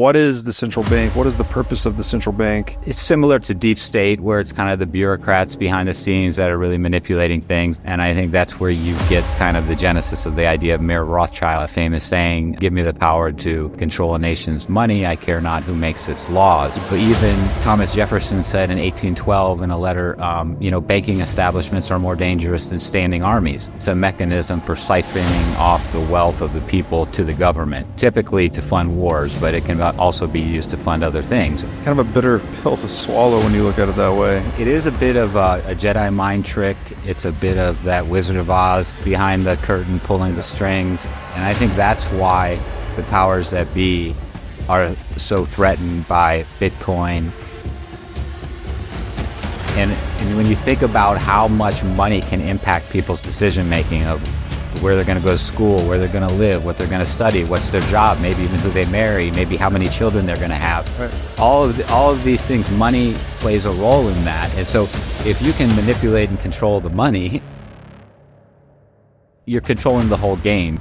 What is the central bank? What is the purpose of the central bank? It's similar to deep state, where it's kind of the bureaucrats behind the scenes that are really manipulating things. And I think that's where you get kind of the genesis of the idea of Mayor Rothschild, a famous saying, give me the power to control a nation's money. I care not who makes its laws. But even Thomas Jefferson said in 1812 in a letter, banking establishments are more dangerous than standing armies. It's a mechanism for siphoning off the wealth of the people to the government, typically to fund wars, but it can also be used to fund other things. Kind of a bitter pill to swallow when you look at it that way. It is a bit of a Jedi mind trick. It's a bit of that Wizard of Oz behind the curtain pulling the strings. And I think that's why the powers that be are so threatened by Bitcoin. And when you think about how much money can impact people's decision-making of where they're going to go to school, where they're going to live, what they're going to study, what's their job, maybe even who they marry, maybe how many children they're going to have. Right. All of these things, money plays a role in that. And so if you can manipulate and control the money, you're controlling the whole game.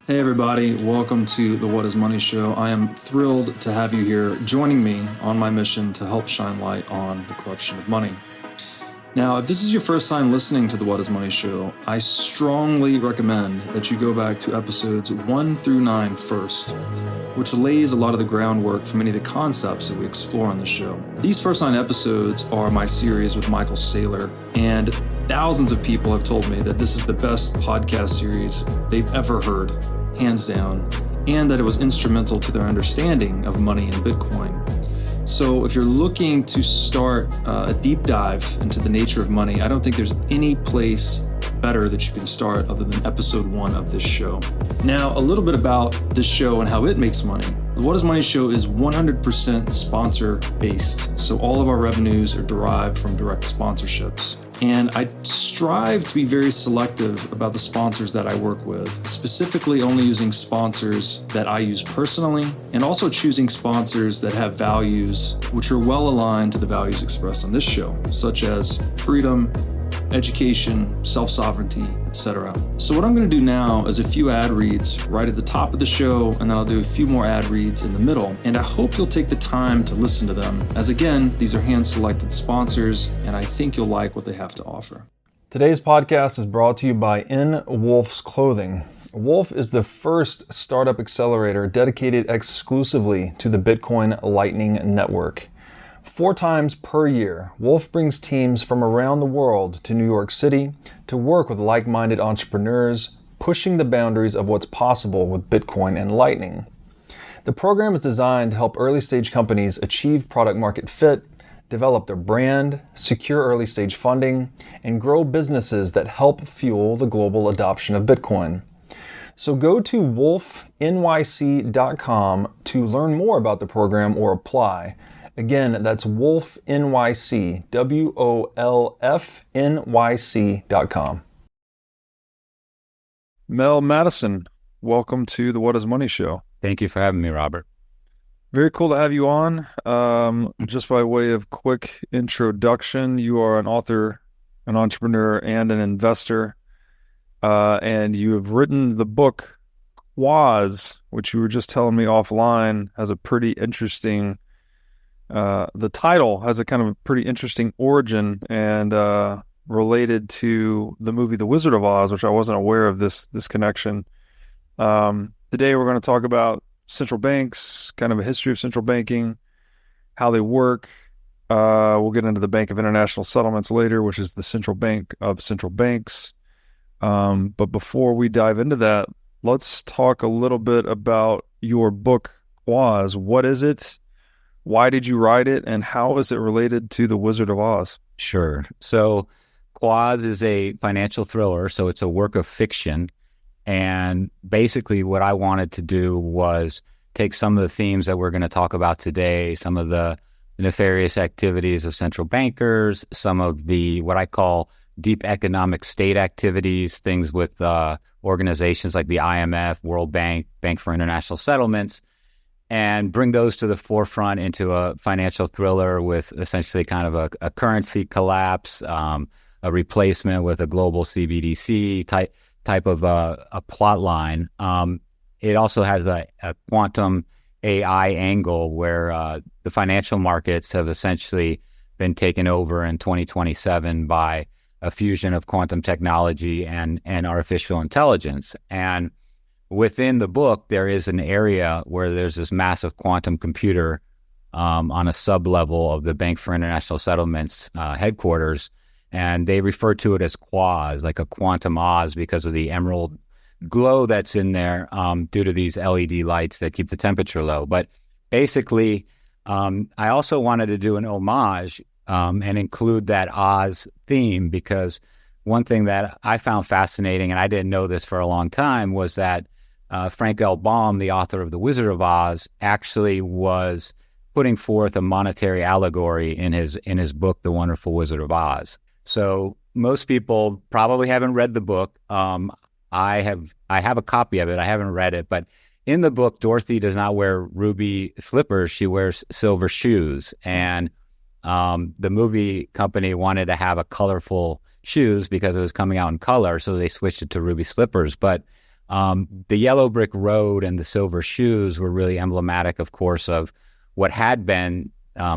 Hey everybody, welcome to the What is Money Show. I am thrilled to have you here joining me on my mission to help shine light on the corruption of money. Now, if this is your first time listening to the What is Money Show, I strongly recommend that you go back to episodes 1 through 9 first, which lays a lot of the groundwork for many of the concepts that we explore on the show. These first 9 episodes are my series with Michael Saylor, and thousands of people have told me that this is the best podcast series they've ever heard, hands down, and that it was instrumental to their understanding of money and Bitcoin. So if you're looking to start a deep dive into the nature of money, I don't think there's any place better that you can start other than episode 1 of this show. Now, a little bit about this show and how it makes money. The What is Money Show is 100% sponsor based. So all of our revenues are derived from direct sponsorships. And I strive to be very selective about the sponsors that I work with, specifically only using sponsors that I use personally, and also choosing sponsors that have values which are well aligned to the values expressed on this show, such as freedom, education, self-sovereignty, etc. So what I'm going to do now is a few ad reads right at the top of the show, and then I'll do a few more ad reads in the middle. And I hope you'll take the time to listen to them, as again, these are hand-selected sponsors, and I think you'll like what they have to offer. Today's podcast is brought to you by In Wolf's Clothing. Wolf is the first startup accelerator dedicated exclusively to the Bitcoin Lightning Network. 4 times per year, Wolf brings teams from around the world to New York City to work with like-minded entrepreneurs, pushing the boundaries of what's possible with Bitcoin and Lightning. The program is designed to help early-stage companies achieve product-market fit, develop their brand, secure early-stage funding, and grow businesses that help fuel the global adoption of Bitcoin. So go to wolfnyc.com to learn more about the program or apply. Again, that's WolfNYC, WOLFNYC.com. Mel Mattison, welcome to the What is Money Show. Thank you for having me, Robert. Very cool to have you on. Just by way of quick introduction, you are an author, an entrepreneur, and an investor. And you have written the book Quoz, which you were just telling me offline, has a pretty interesting the title has a kind of pretty interesting origin and related to the movie The Wizard of Oz, which I wasn't aware of this connection. Today we're going to talk about central banks, kind of a history of central banking, how they work. We'll get into the Bank of International Settlements later, which is the central bank of central banks. But before we dive into that, let's talk a little bit about your book, Quoz. What is it? Why did you write it, and how is it related to The Wizard of Oz? Sure. So Quoz is a financial thriller, so it's a work of fiction. And basically what I wanted to do was take some of the themes that we're going to talk about today, some of the nefarious activities of central bankers, some of the what I call deep economic state activities, things with organizations like the IMF, World Bank, Bank for International Settlements, and bring those to the forefront into a financial thriller with essentially kind of a currency collapse, a replacement with a global CBDC type of a plot line. It also has a quantum AI angle where the financial markets have essentially been taken over in 2027 by a fusion of quantum technology and artificial intelligence. And within the book, there is an area where there's this massive quantum computer on a sub-level of the Bank for International Settlements headquarters, and they refer to it as Quoz, like a quantum Oz, because of the emerald glow that's in there due to these LED lights that keep the temperature low. But basically, I also wanted to do an homage and include that Oz theme, because one thing that I found fascinating, and I didn't know this for a long time, was that Frank L. Baum, the author of The Wizard of Oz, actually was putting forth a monetary allegory in his book, The Wonderful Wizard of Oz. So most people probably haven't read the book. I have a copy of it. I haven't read it, but in the book, Dorothy does not wear ruby slippers. She wears silver shoes. And the movie company wanted to have a colorful shoes because it was coming out in color, so they switched it to ruby slippers. But the yellow brick road and the silver shoes were really emblematic, of course, of what had been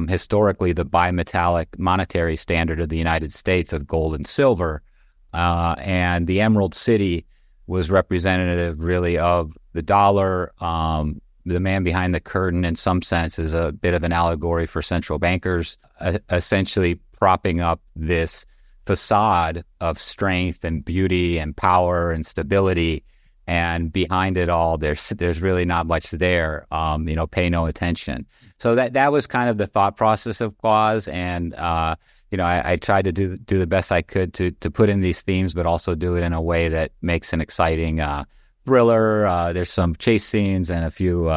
historically the bimetallic monetary standard of the United States of gold and silver. And the Emerald City was representative really of the dollar. The man behind the curtain, in some sense, is a bit of an allegory for central bankers, essentially propping up this facade of strength and beauty and power and stability. And behind it all, there's really not much there. Pay no attention. So that was kind of the thought process of Quoz, and I tried to do the best I could to put in these themes, but also do it in a way that makes an exciting thriller. There's some chase scenes and a few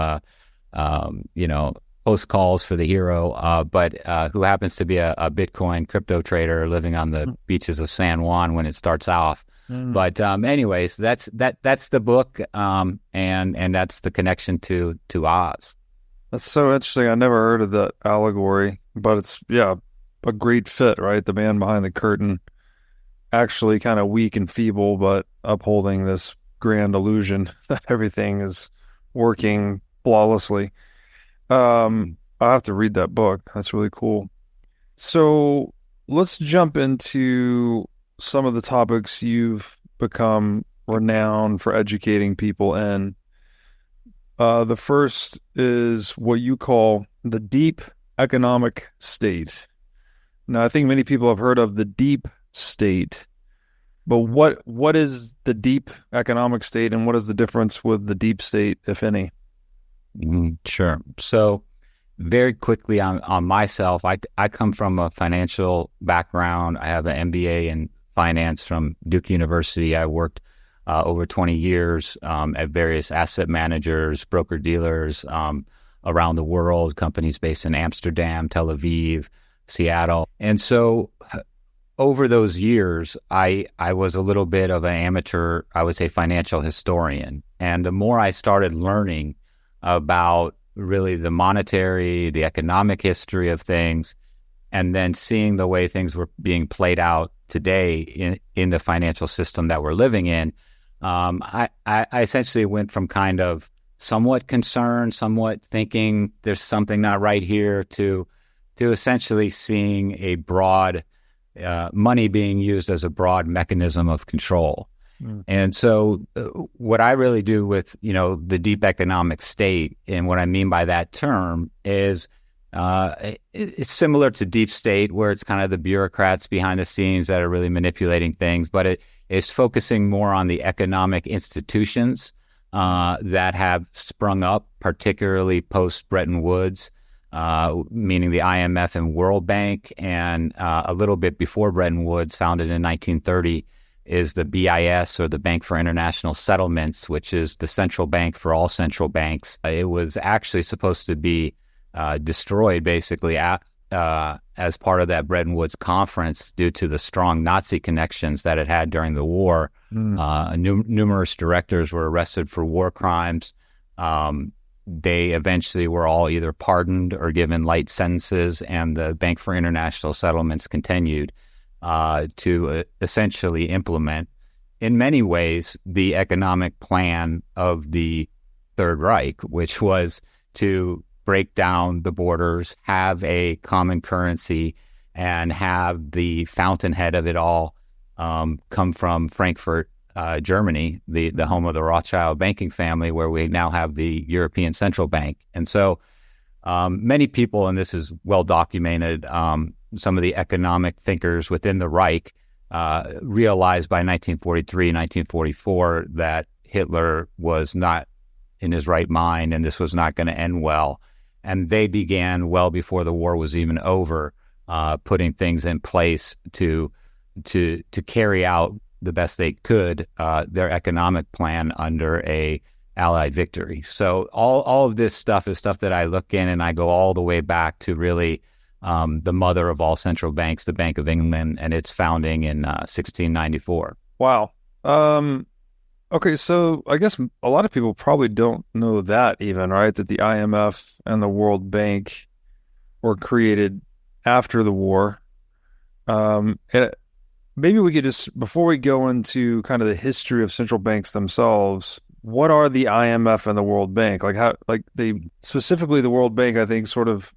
close calls for the hero, but who happens to be a Bitcoin crypto trader living on the beaches of San Juan when it starts off. But anyways, that's the book, and that's the connection to Oz. That's so interesting. I never heard of that allegory, but it's a great fit, right? The man behind the curtain, actually kind of weak and feeble, but upholding this grand illusion that everything is working flawlessly. I have to read that book. That's really cool. So let's jump into some of the topics you've become renowned for educating people in. The first is what you call the deep economic state. Now, I think many people have heard of the deep state, but what is the deep economic state, and what is the difference with the deep state, if any? Sure. So very quickly on myself, I come from a financial background. I have an MBA in finance from Duke University. I worked over 20 years at various asset managers, broker-dealers around the world, companies based in Amsterdam, Tel Aviv, Seattle. And so over those years, I was a little bit of an amateur, I would say, financial historian. And the more I started learning about really the monetary, the economic history of things, and then seeing the way things were being played out today in the financial system that we're living in, I essentially went from kind of somewhat concerned, somewhat thinking there's something not right here, to essentially seeing a broad money being used as a broad mechanism of control. And so what I really do with, the deep economic state, and what I mean by that term is it's similar to deep state, where it's kind of the bureaucrats behind the scenes that are really manipulating things, but it's focusing more on the economic institutions that have sprung up, particularly post-Bretton Woods, meaning the IMF and World Bank, and a little bit before Bretton Woods, founded in 1930, is the BIS, or the Bank for International Settlements, which is the central bank for all central banks. It was actually supposed to be destroyed, basically, as part of that Bretton Woods conference due to the strong Nazi connections that it had during the war. Numerous directors were arrested for war crimes. They eventually were all either pardoned or given light sentences, and the Bank for International Settlements continued. to essentially implement, in many ways, the economic plan of the Third Reich, which was to break down the borders, have a common currency, and have the fountainhead of it all come from Frankfurt, Germany, the home of the Rothschild banking family, where we now have the European Central Bank. And so many people, and this is well documented, some of the economic thinkers within the Reich realized by 1943, 1944 that Hitler was not in his right mind and this was not going to end well. And they began, well before the war was even over, putting things in place to carry out the best they could their economic plan under a Allied victory. So all of this stuff is stuff that I look in, and I go all the way back to really the mother of all central banks, the Bank of England, and its founding in 1694. Wow. Okay, so I guess a lot of people probably don't know that even, right? That the IMF and the World Bank were created after the war. And maybe we could just, before we go into kind of the history of central banks themselves, what are the IMF and the World Bank? Specifically the World Bank, I think, sort of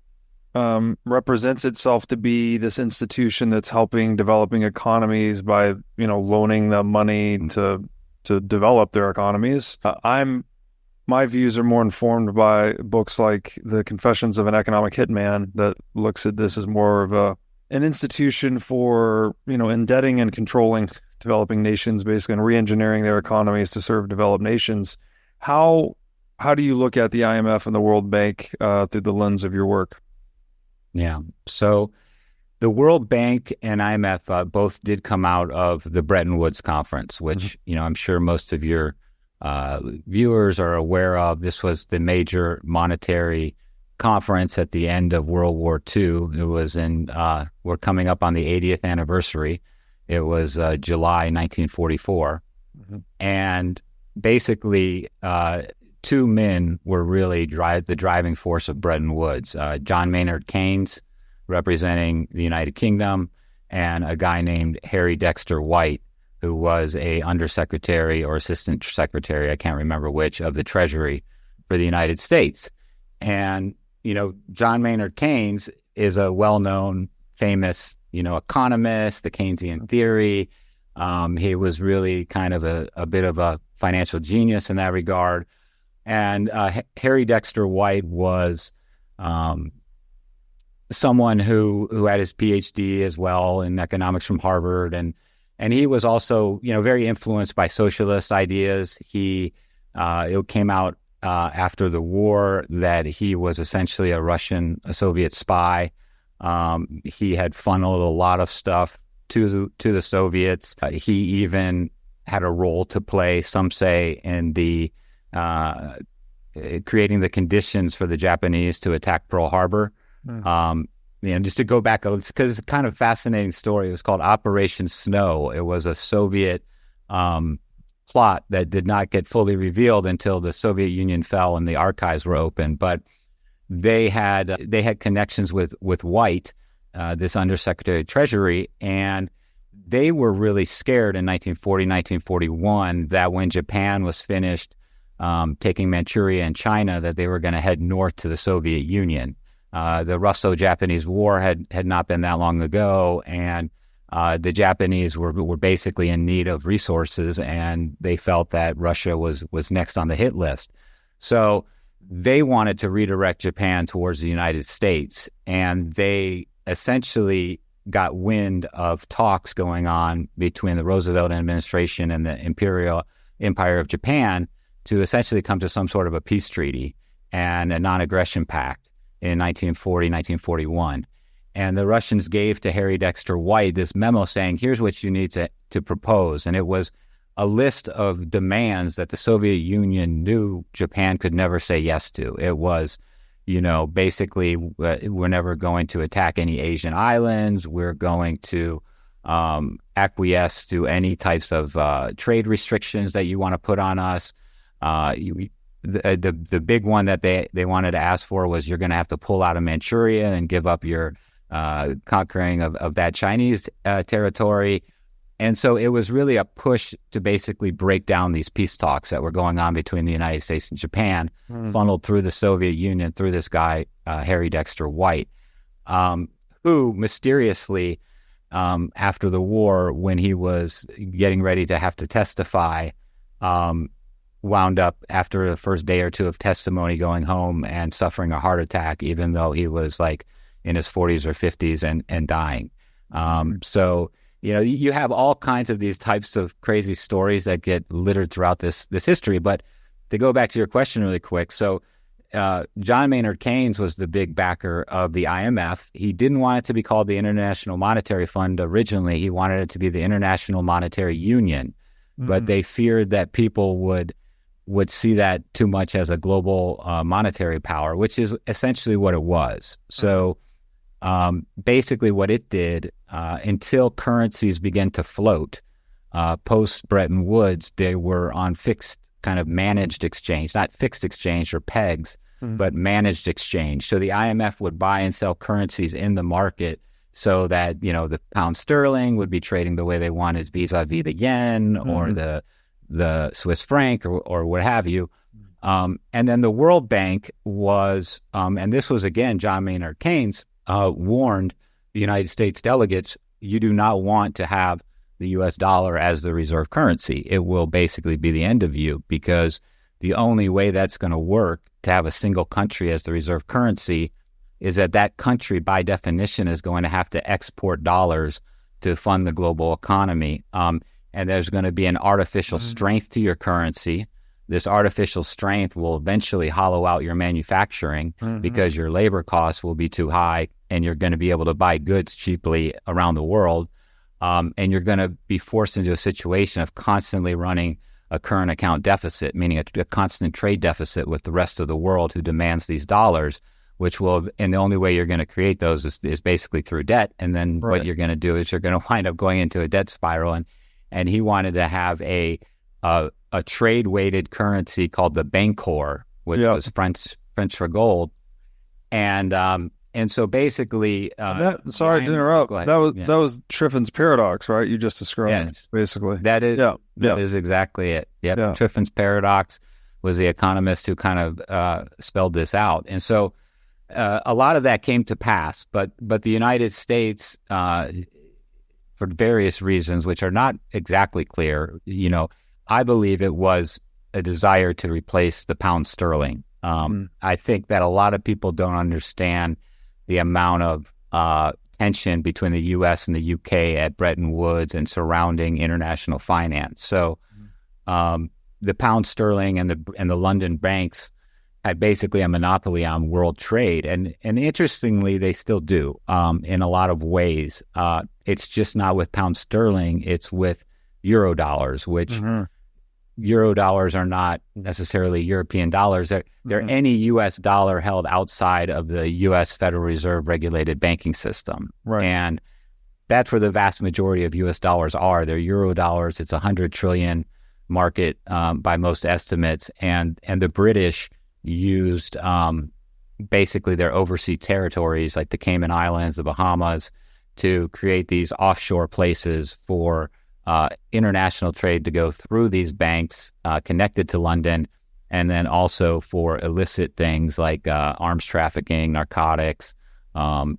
represents itself to be this institution that's helping developing economies by, loaning them money to develop their economies. My views are more informed by books like The Confessions of an Economic Hitman that looks at this as more of an institution for, indebting and controlling developing nations, basically, and re-engineering their economies to serve developed nations. How do you look at the IMF and the World Bank through the lens of your work? Yeah. So the World Bank and IMF both did come out of the Bretton Woods Conference, which, I'm sure most of your viewers are aware of. This was the major monetary conference at the end of World War II. It was we're coming up on the 80th anniversary. It was July 1944. And basically, two men were really the driving force of Bretton Woods. John Maynard Keynes, representing the United Kingdom, and a guy named Harry Dexter White, who was a undersecretary or assistant secretary, I can't remember which, of the Treasury for the United States. And, John Maynard Keynes is a well-known, famous, economist, the Keynesian theory. He was really kind of a bit of a financial genius in that regard. And Harry Dexter White was someone who had his PhD as well in economics from Harvard, and he was also very influenced by socialist ideas. It came out after the war that he was essentially a Soviet spy. He had funneled a lot of stuff to the Soviets. He even had a role to play, some say, in the creating the conditions for the Japanese to attack Pearl Harbor. Just to go back, because it's kind of a fascinating story. It was called Operation Snow. It was a Soviet plot that did not get fully revealed until the Soviet Union fell and the archives were open. But they had connections with White, this Undersecretary of Treasury, and they were really scared in 1940, 1941 that when Japan was finished taking Manchuria and China, that they were going to head north to the Soviet Union. The Russo-Japanese War had not been that long ago, and the Japanese were basically in need of resources, and they felt that Russia was next on the hit list. So they wanted to redirect Japan towards the United States, and they essentially got wind of talks going on between the Roosevelt administration and the Empire of Japan to essentially come to some sort of a peace treaty and a non-aggression pact in 1940, 1941. And the Russians gave to Harry Dexter White this memo saying, here's what you need to propose. And it was a list of demands that the Soviet Union knew Japan could never say yes to. It was, basically, we're never going to attack any Asian islands. We're going to acquiesce to any types of trade restrictions that you want to put on us. The big one that they wanted to ask for was you're going to have to pull out of Manchuria and give up your conquering of that Chinese territory. And so it was really a push to basically break down these peace talks that were going on between the United States and Japan, funneled through the Soviet Union, through this guy, Harry Dexter White, who mysteriously, after the war, when he was getting ready to have to testify, wound up after the first day or two of testimony going home and suffering a heart attack, even though he was like in his 40s or 50s and dying. So, you know, you have all kinds of these types of crazy stories that get littered throughout this history. But to go back to your question really quick, so John Maynard Keynes was the big backer of the IMF. He didn't want it to be called the International Monetary Fund originally. He wanted it to be the International Monetary Union. But they feared that people would see that too much as a global monetary power, which is essentially what it was. So basically what it did, until currencies began to float, post Bretton Woods, they were on fixed kind of managed exchange, not fixed exchange or pegs, but managed exchange. So the IMF would buy and sell currencies in the market so that, you know, the pound sterling would be trading the way they wanted vis-a-vis the yen or the Swiss franc or what have you. And then the World Bank was, and this was again, John Maynard Keynes warned the United States delegates, you do not want to have the U.S. dollar as the reserve currency. It will basically be the end of you, because the only way that's going to work to have a single country as the reserve currency is that country, by definition, is going to have to export dollars to fund the global economy. And there's going to be an artificial strength to your currency. This artificial strength will eventually hollow out your manufacturing because your labor costs will be too high, and you're going to be able to buy goods cheaply around the world. And you're going to be forced into a situation of constantly running a current account deficit, meaning a constant trade deficit with the rest of the world who demands these dollars, which will, and the only way you're going to create those is basically through debt. And then what you're going to do is you're going to wind up going into a debt spiral. And he wanted to have a trade-weighted currency called the Bancor, which was French for gold. And so basically, sorry to interrupt. That was Triffin's paradox, right? You just described basically. That is exactly it. Yep. Yeah. Triffin's paradox was the economist who kind of spelled this out. And so a lot of that came to pass, but the United States, for various reasons, which are not exactly clear, you know, I believe it was a desire to replace the pound sterling. I think that a lot of people don't understand the amount of tension between the U.S. and the U.K. at Bretton Woods and surrounding international finance. So the pound sterling and the London banks had basically a monopoly on world trade. And interestingly, they still do in a lot of ways. It's just not with pound sterling, it's with euro dollars, which euro dollars are not necessarily European dollars. They're any U.S. dollar held outside of the U.S. Federal Reserve regulated banking system. Right. And that's where the vast majority of U.S. dollars are. They're euro dollars. It's 100 trillion market by most estimates. And the British used basically their overseas territories like the Cayman Islands, the Bahamas, to create these offshore places for international trade to go through these banks connected to London, and then also for illicit things like arms trafficking, narcotics,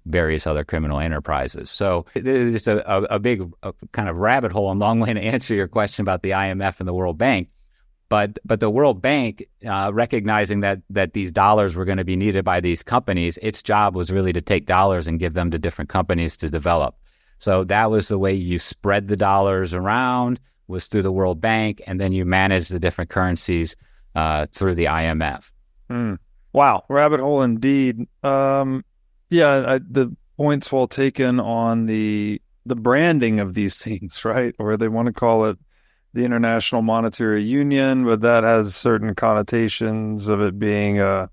various other criminal enterprises. So it is just a big kind of rabbit hole and long way to answer your question about the IMF and the World Bank. But the World Bank, recognizing that these dollars were going to be needed by these companies, its job was really to take dollars and give them to different companies to develop. So that was the way you spread the dollars around, was through the World Bank, and then you manage the different currencies through the IMF. Wow, rabbit hole indeed. The point's well taken on the branding of these things, right? Or they want to call it the International Monetary Union, but that has certain connotations of it being a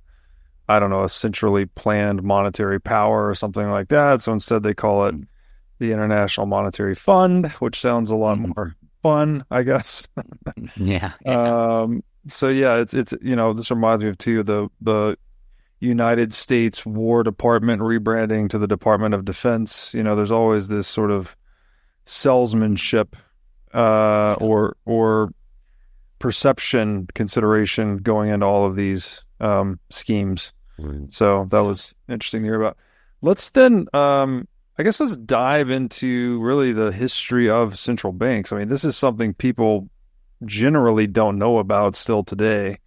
centrally planned monetary power or something like that. So instead they call it the International Monetary Fund, which sounds a lot more fun, I guess. Yeah. So yeah, it's this reminds me of too the United States War Department rebranding to the Department of Defense. There's always this sort of salesmanship or perception consideration going into all of these schemes. So that was interesting to hear about. Let's then, let's dive into really the history of central banks. I mean, this is something people generally don't know about still today.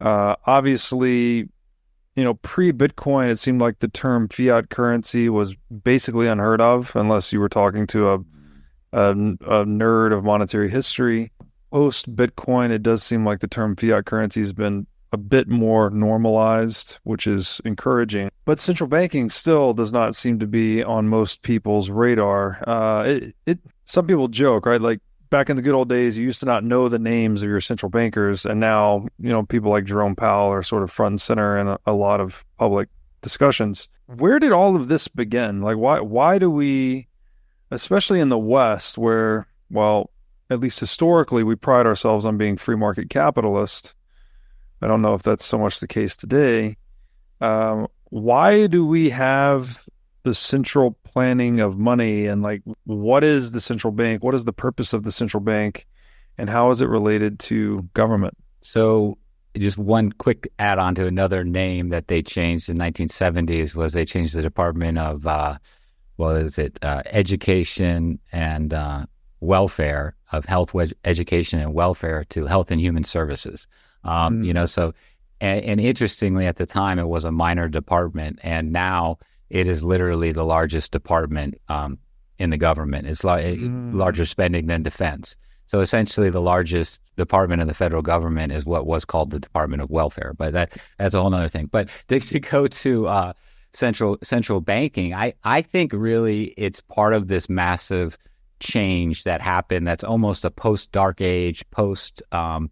Obviously, pre-Bitcoin, it seemed like the term fiat currency was basically unheard of unless you were talking to a nerd of monetary history. Post-Bitcoin, it does seem like the term fiat currency has been a bit more normalized, which is encouraging. But central banking still does not seem to be on most people's radar. Some people joke, right? Like back in the good old days, you used to not know the names of your central bankers, and now, people like Jerome Powell are sort of front and center in a lot of public discussions. Where did all of this begin? Like, why do we, especially in the West, where, well, at least historically, we pride ourselves on being free market capitalist. I don't know if that's so much the case today. Why do we have the central planning of money, and like, what is the central bank? What is the purpose of the central bank, and how is it related to government? So just one quick add-on to another name that they changed in the 1970s was they changed the Department of, Education and Welfare, of Health, Education and Welfare, to Health and Human Services. And interestingly, at the time, it was a minor department, and now it is literally the largest department in the government. It's larger spending than defense. So essentially, the largest department in the federal government is what was called the Department of Welfare. But that's a whole other thing. But to go to central banking, I think really it's part of this massive change that happened. That's almost a post-dark age, post-dark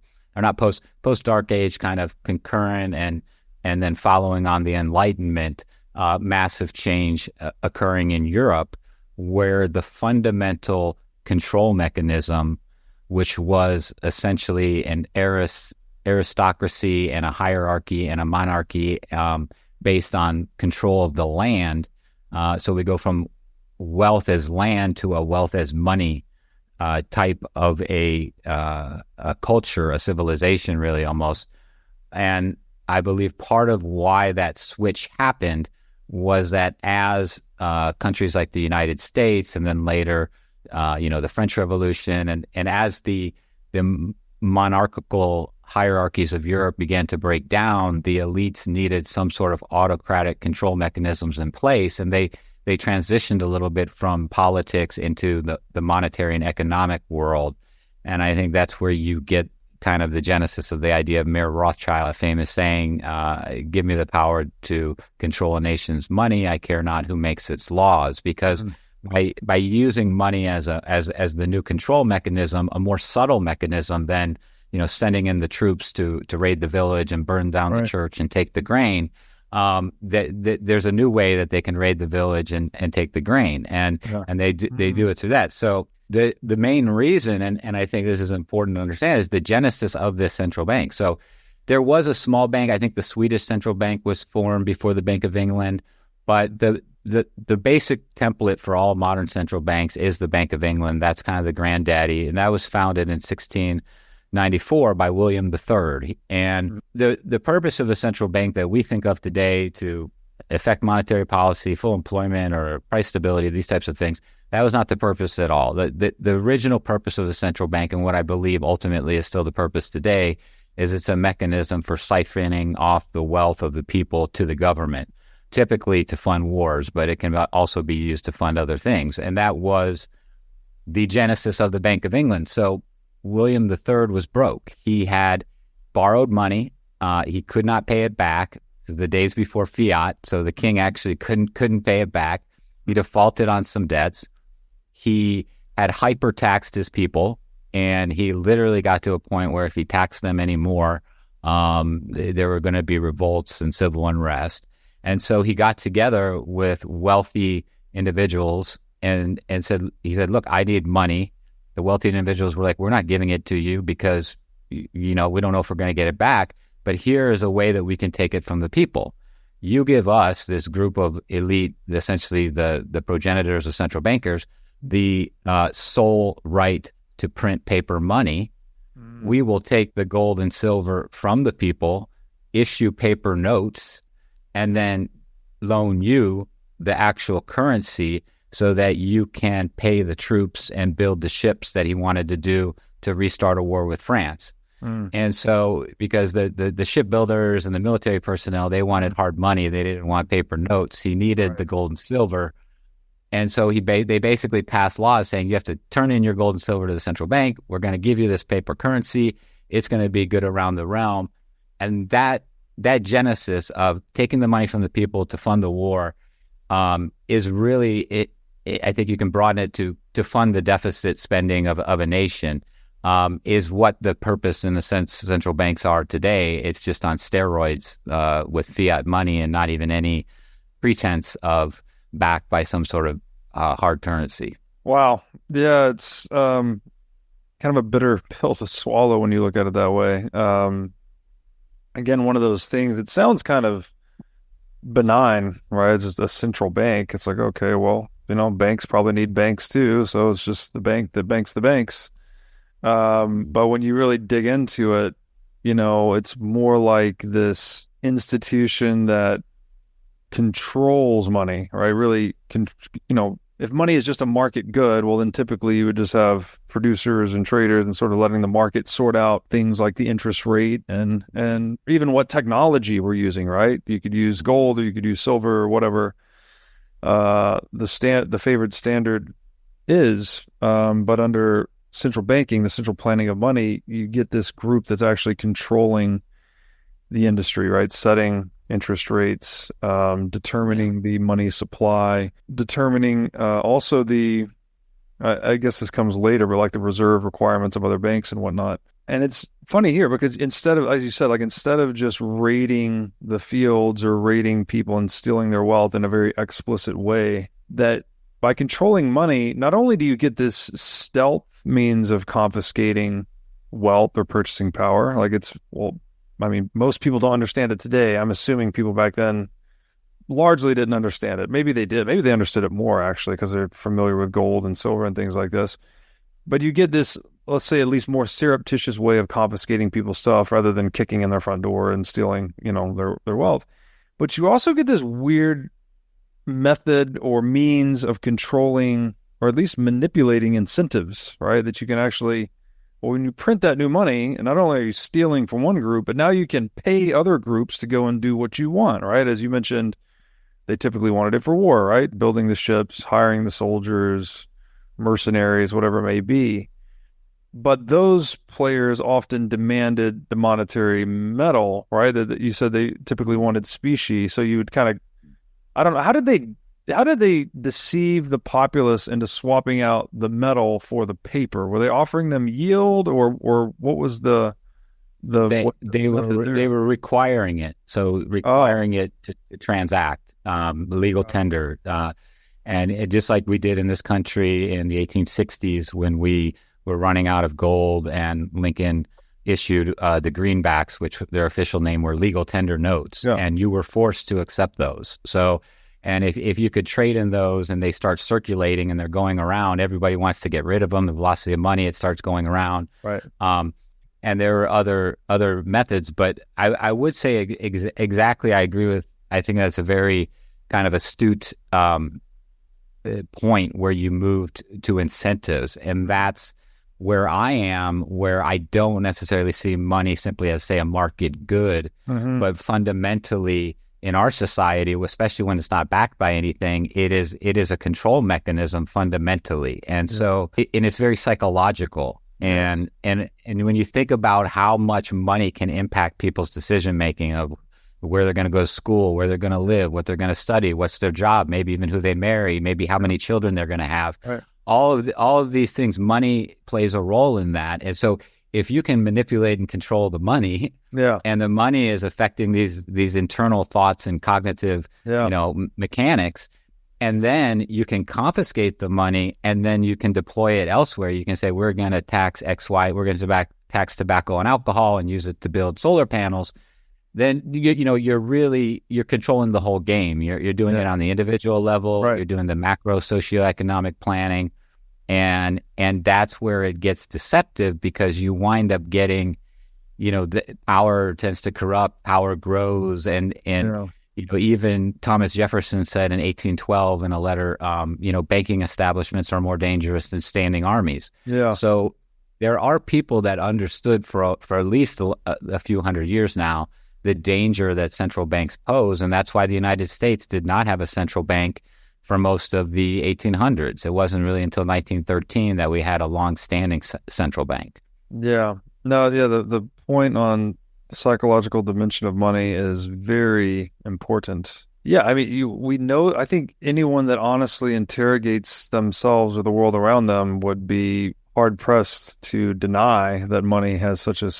age kind of concurrent, and then following on the Enlightenment. Massive change occurring in Europe, where the fundamental control mechanism, which was essentially an aristocracy and a hierarchy and a monarchy based on control of the land. So we go from wealth as land to a wealth as money type of a culture, a civilization, really, almost. And I believe part of why that switch happened was that as countries like the United States, and then later, the French Revolution, and as the monarchical hierarchies of Europe began to break down, the elites needed some sort of autocratic control mechanisms in place, and they transitioned a little bit from politics into the monetary and economic world. And I think that's where you get kind of the genesis of the idea of Mayor Rothschild, a famous saying, give me the power to control a nation's money, I care not who makes its laws. Because by using money as the new control mechanism, a more subtle mechanism than sending in the troops to raid the village and burn down the church and take the grain, there's a new way that they can raid the village and take the grain, and they do it through that. So the main reason, and I think this is important to understand, is the genesis of this central bank. So there was a small bank. I think the Swedish central bank was formed before the Bank of England, but the basic template for all modern central banks is the Bank of England. That's kind of the granddaddy, and that was founded in 1694 by William III. And the purpose of a central bank that we think of today to affect monetary policy, full employment, or price stability, these types of things, that was not the purpose at all. The original purpose of the central bank, and what I believe ultimately is still the purpose today, is it's a mechanism for siphoning off the wealth of the people to the government, typically to fund wars, but it can also be used to fund other things. And that was the genesis of the Bank of England. So William III was broke. He had borrowed money. He could not pay it back the days before fiat, so the king actually couldn't pay it back. He defaulted on some debts. He had hyper-taxed his people, and he literally got to a point where if he taxed them anymore, there were going to be revolts and civil unrest. And so he got together with wealthy individuals and said, look, I need money. The wealthy individuals were like, we're not giving it to you because, we don't know if we're going to get it back, but here is a way that we can take it from the people. you give us, this group of elite, essentially the progenitors of central bankers, the sole right to print paper money. We will take the gold and silver from the people, issue paper notes, and then loan you the actual currency so that you can pay the troops and build the ships that he wanted to do to restart a war with France. And so, because the shipbuilders and the military personnel, they wanted hard money. They didn't want paper notes. He needed the gold and silver. And so they basically passed laws saying you have to turn in your gold and silver to the central bank. We're going to give you this paper currency. It's going to be good around the realm. And that genesis of taking the money from the people to fund the war is really, I think you can broaden it to fund the deficit spending of a nation. Is what the purpose, in the sense, central banks are today. It's just on steroids with fiat money and not even any pretense of backed by some sort of hard currency. Wow. Yeah, it's kind of a bitter pill to swallow when you look at it that way. Again, one of those things, it sounds kind of benign, right? It's just a central bank. It's like, okay, well, banks probably need banks too. So it's just the bank that banks the banks. But when you really dig into it, it's more like this institution that controls money, right? Really, if money is just a market good, well, then typically you would just have producers and traders and sort of letting the market sort out things like the interest rate and even what technology we're using, right? You could use gold or you could use silver or whatever the favored standard is. But under central banking, the central planning of money, you get this group that's actually controlling the industry, right? Setting interest rates, determining the money supply, determining also I guess this comes later, but like the reserve requirements of other banks and whatnot. And it's funny here because instead of, as you said, instead of just raiding the fields or raiding people and stealing their wealth in a very explicit way, that by controlling money, not only do you get this stealth means of confiscating wealth or purchasing power, most people don't understand it today. I'm assuming people back then largely didn't understand it. Maybe they did. Maybe they understood it more, actually, because they're familiar with gold and silver and things like this. But you get this, let's say, at least more surreptitious way of confiscating people's stuff rather than kicking in their front door and stealing, their wealth. But you also get this weird method or means of controlling or at least manipulating incentives, right? That you can actually, when you print that new money, and not only are you stealing from one group, but now you can pay other groups to go and do what you want, right? As you mentioned, they typically wanted it for war, right? Building the ships, hiring the soldiers, mercenaries, whatever it may be. But those players often demanded the monetary metal, right? That you said they typically wanted specie. So you would kind of, I don't know, how did they deceive the populace into swapping out the metal for the paper? Were they offering them yield, or what was they were requiring it? So requiring it to transact, legal tender, and just like we did in this country in the 1860s when we were running out of gold, and Lincoln issued the greenbacks, which their official name were legal tender notes, and you were forced to accept those. So, and if you could trade in those and they start circulating and they're going around, everybody wants to get rid of them. The velocity of money, it starts going around. Right. And there are other methods, but I would say exactly, I agree with, I think that's a very kind of astute point where you moved to incentives. And that's where I am, where I don't necessarily see money simply as, say, a market good, but fundamentally in our society, especially when it's not backed by anything, it is a control mechanism fundamentally. And so, and it's very psychological. And when you think about how much money can impact people's decision making of where they're going to go to school, where they're going to live, what they're going to study, what's their job, maybe even who they marry, maybe how many children they're going to have. Right. All of these things, money plays a role in that. And so if you can manipulate and control the money, and the money is affecting these internal thoughts and cognitive, mechanics, and then you can confiscate the money, and then you can deploy it elsewhere. You can say, we're going to tax X, Y, we're going to tax tobacco and alcohol and use it to build solar panels. then you're controlling the whole game. You're doing it on the individual level. Right. You're doing the macro socioeconomic planning, and that's where it gets deceptive, because you wind up getting, the power tends to corrupt, power grows, and even Thomas Jefferson said in 1812 in a letter, banking establishments are more dangerous than standing armies. Yeah. So there are people that understood for at least a few hundred years now the danger that central banks pose, and that's why the United States did not have a central bank for most of the 1800s. It wasn't really until 1913 that we had a long-standing central bank. Yeah. No, yeah, the point on the psychological dimension of money is very important. Yeah, I mean, we know, I think anyone that honestly interrogates themselves or the world around them would be hard-pressed to deny that money has such a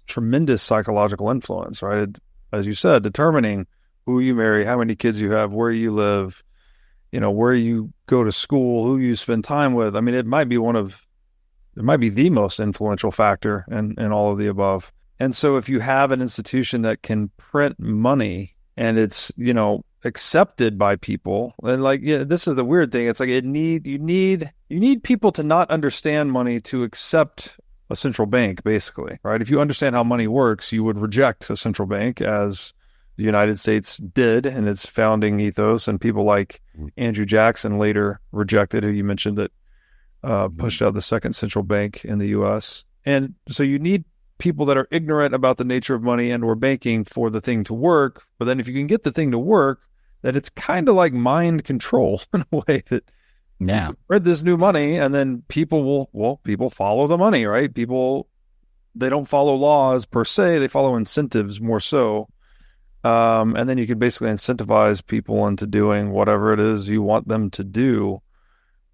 tremendous psychological influence, right? As you said, determining who you marry, how many kids you have, where you live, where you go to school, who you spend time with. I mean, it might be the most influential factor in all of the above. And so if you have an institution that can print money and it's, accepted by people, and this is the weird thing. It's like you need people to not understand money to accept a central bank, basically, right? If you understand how money works, you would reject a central bank, as the United States did in its founding ethos, and people like Andrew Jackson later rejected, who you mentioned, that pushed out the second central bank in the U.S. And so you need people that are ignorant about the nature of money and or banking for the thing to work. But then if you can get the thing to work, that it's kind of like mind control in a way that print this new money, and then people follow the money, right? They don't follow laws per se, they follow incentives more so. And then you can basically incentivize people into doing whatever it is you want them to do.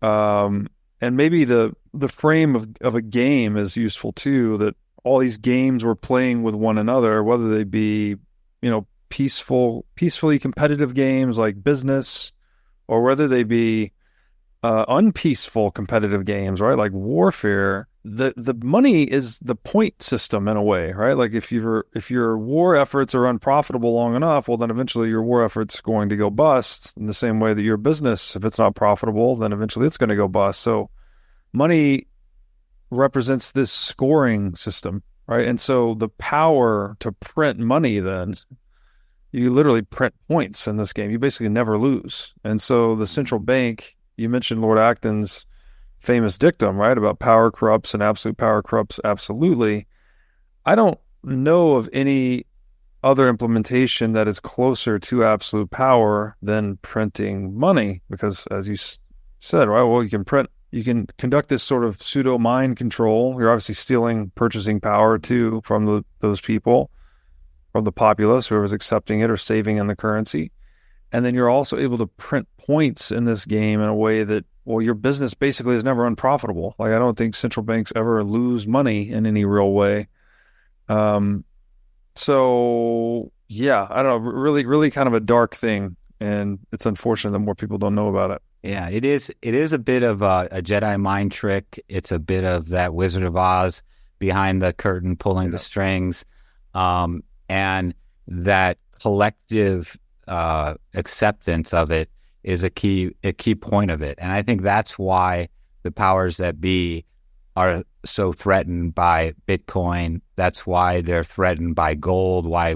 And maybe the frame of a game is useful too, that all these games we're playing with one another, whether they be, peacefully competitive games like business, or whether they be unpeaceful competitive games, right? Like warfare. The money is the point system in a way, right? Like if your war efforts are unprofitable long enough, well, then eventually your war effort's going to go bust, in the same way that your business, if it's not profitable, then eventually it's going to go bust. So money represents this scoring system, right? And so the power to print money, then you literally print points in this game. You basically never lose. And so the central bank, you mentioned Lord Acton's famous dictum, right, about power corrupts and absolute power corrupts absolutely. I don't know of any other implementation that is closer to absolute power than printing money, because as you said, right, well, you can conduct this sort of pseudo mind control. You're obviously stealing purchasing power too from those people, from the populace, whoever's accepting it or saving in the currency. And then you're also able to print points in this game in a way that, well, your business basically is never unprofitable. Like, I don't think central banks ever lose money in any real way. So yeah, I don't know, really, really kind of a dark thing. And it's unfortunate that more people don't know about it. Yeah, it is a bit of a Jedi mind trick. It's a bit of that Wizard of Oz behind the curtain pulling the strings. And that collective acceptance of it is a key point of it. And I think that's why the powers that be are so threatened by Bitcoin. That's why they're threatened by gold, why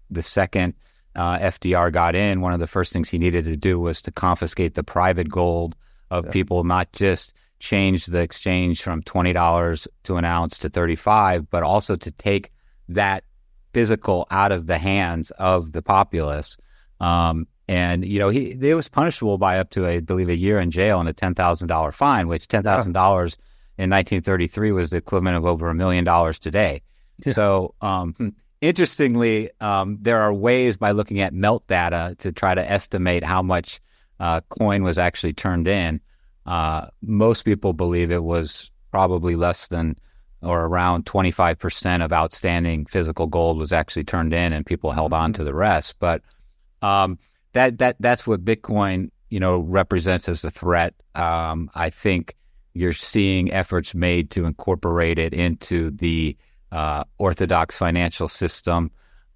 the second FDR got in, one of the first things he needed to do was to confiscate the private gold of people, not just change the exchange from $20 to an ounce to $35, but also to take that physical out of the hands of the populace. And, it was punishable by up to, I believe, a year in jail and a $10,000 fine, which $10,000 in 1933 was the equivalent of over $1 million today. Yeah. So, interestingly, there are ways by looking at melt data to try to estimate how much coin was actually turned in. Most people believe it was probably less than or around 25% of outstanding physical gold was actually turned in, and people held on to the rest. But that's what Bitcoin, represents as a threat. I think you're seeing efforts made to incorporate it into the orthodox financial system.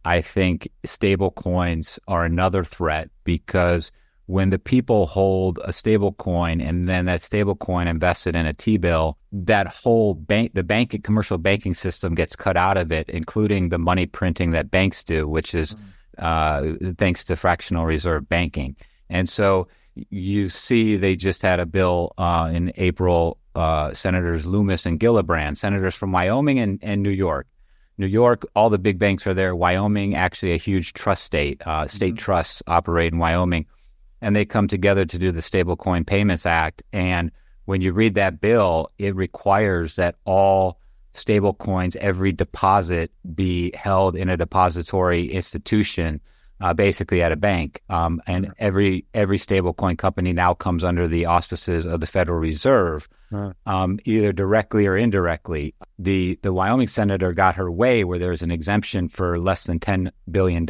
I think stable coins are another threat, because when the people hold a stable coin and then that stable coin invested in a T-bill, that whole the commercial banking system gets cut out of it, including the money printing that banks do, which is thanks to fractional reserve banking. And so you see they just had a bill in April, Senators Loomis and Gillibrand, senators from Wyoming and New York. New York, all the big banks are there. Wyoming, actually a huge trust state. State trusts operate in Wyoming. And they come together to do the Stablecoin Payments Act. And when you read that bill, it requires that all stable coins, every deposit, be held in a depository institution, basically at a bank. And every stable coin company now comes under the auspices of the Federal Reserve, either directly or indirectly. The Wyoming senator got her way, where there's an exemption for less than $10 billion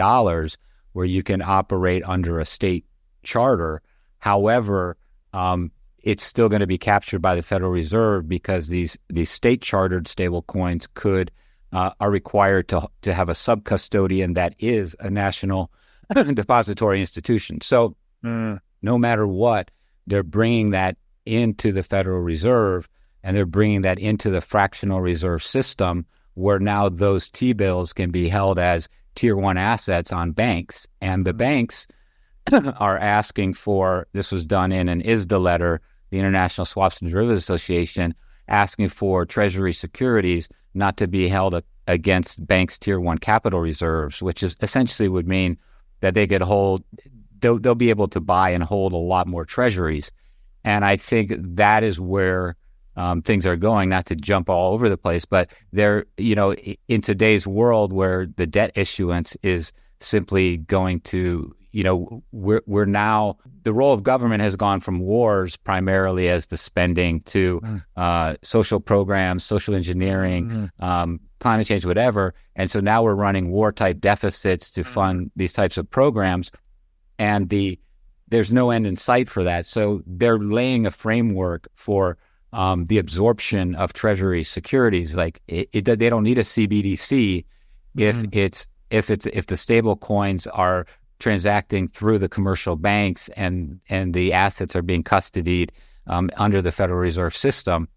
where you can operate under a state charter. However, it's still going to be captured by the Federal Reserve, because these state chartered stable coins are required to have a sub-custodian that is a national depository institution. So no matter what, they're bringing that into the Federal Reserve, and they're bringing that into the fractional reserve system, where now those T-bills can be held as tier one assets on banks. And the banks are asking for, this was done in an ISDA letter, the International Swaps and Derivatives Association, asking for Treasury securities not to be held against banks' tier one capital reserves, which is essentially would mean that they could hold, they'll be able to buy and hold a lot more treasuries. And I think that is where things are going, not to jump all over the place, but they're, in today's world where the debt issuance is simply going to, we're now, the role of government has gone from wars primarily as the spending to social programs, social engineering, climate change, whatever. And so now we're running war-type deficits to fund these types of programs, and there's no end in sight for that. So they're laying a framework for the absorption of Treasury securities. Like they don't need a CBDC if the stable coins are transacting through the commercial banks and the assets are being custodied under the Federal Reserve System.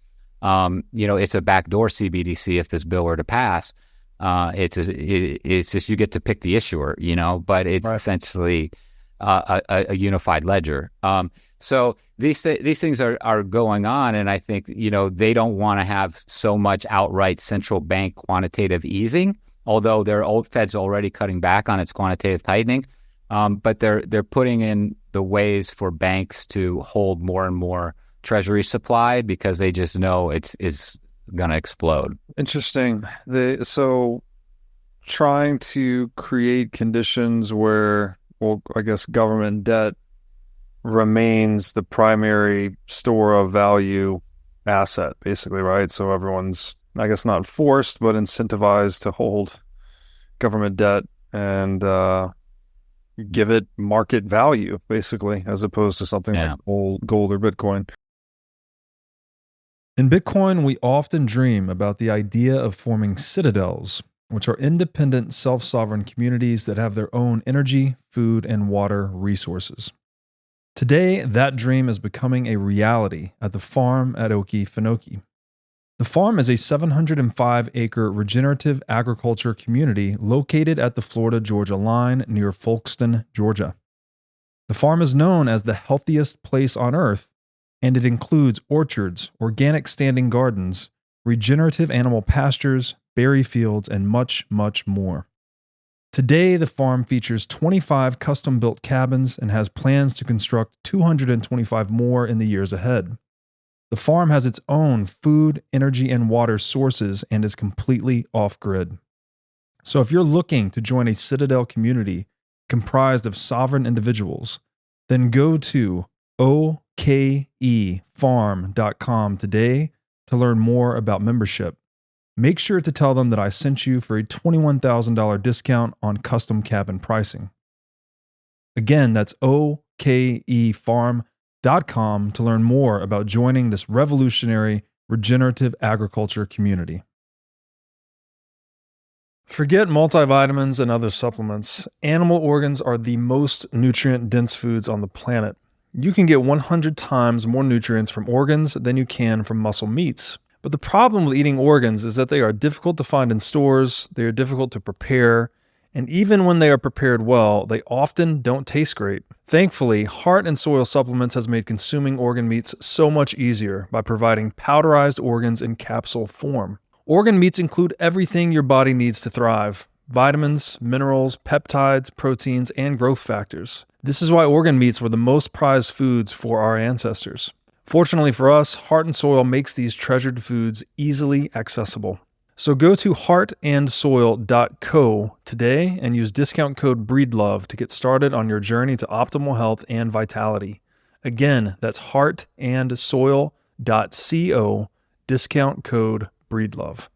It's a backdoor CBDC if this bill were to pass. It's just you get to pick the issuer, but it's essentially a unified ledger. So these things are going on, and I think they don't want to have so much outright central bank quantitative easing, although their old Fed's already cutting back on its quantitative tightening. But they're putting in the ways for banks to hold more and more treasury supply, because they just know it's going to explode. Interesting. So trying to create conditions where, well, I guess government debt remains the primary store of value asset, basically, right? So everyone's, I guess, not forced, but incentivized to hold government debt and give it market value, basically, as opposed to something like gold or Bitcoin. In Bitcoin, we often dream about the idea of forming citadels, which are independent, self-sovereign communities that have their own energy, food, and water resources. Today, that dream is becoming a reality at the farm at Okefenokee. The farm is a 705-acre regenerative agriculture community located at the Florida-Georgia line near Folkston, Georgia. The farm is known as the healthiest place on earth, and it includes orchards, organic standing gardens, regenerative animal pastures, berry fields, and much, much more. Today, the farm features 25 custom-built cabins and has plans to construct 225 more in the years ahead. The farm has its own food, energy, and water sources and is completely off-grid. So if you're looking to join a Citadel community comprised of sovereign individuals, then go to okefarm.com today to learn more about membership. Make sure to tell them that I sent you for a $21,000 discount on custom cabin pricing. Again, that's okefarm.com to learn more about joining this revolutionary regenerative agriculture community. Forget multivitamins and other supplements. Animal organs are the most nutrient-dense foods on the planet. You can get 100 times more nutrients from organs than you can from muscle meats. But the problem with eating organs is that they are difficult to find in stores, they are difficult to prepare, and even when they are prepared well, they often don't taste great. Thankfully, Heart and Soil Supplements has made consuming organ meats so much easier by providing powderized organs in capsule form. Organ meats include everything your body needs to thrive: vitamins, minerals, peptides, proteins, and growth factors. This is why organ meats were the most prized foods for our ancestors. Fortunately for us, Heart and Soil makes these treasured foods easily accessible. So go to heartandsoil.co today and use discount code BREEDLOVE to get started on your journey to optimal health and vitality. Again, that's heartandsoil.co, discount code BREEDLOVE.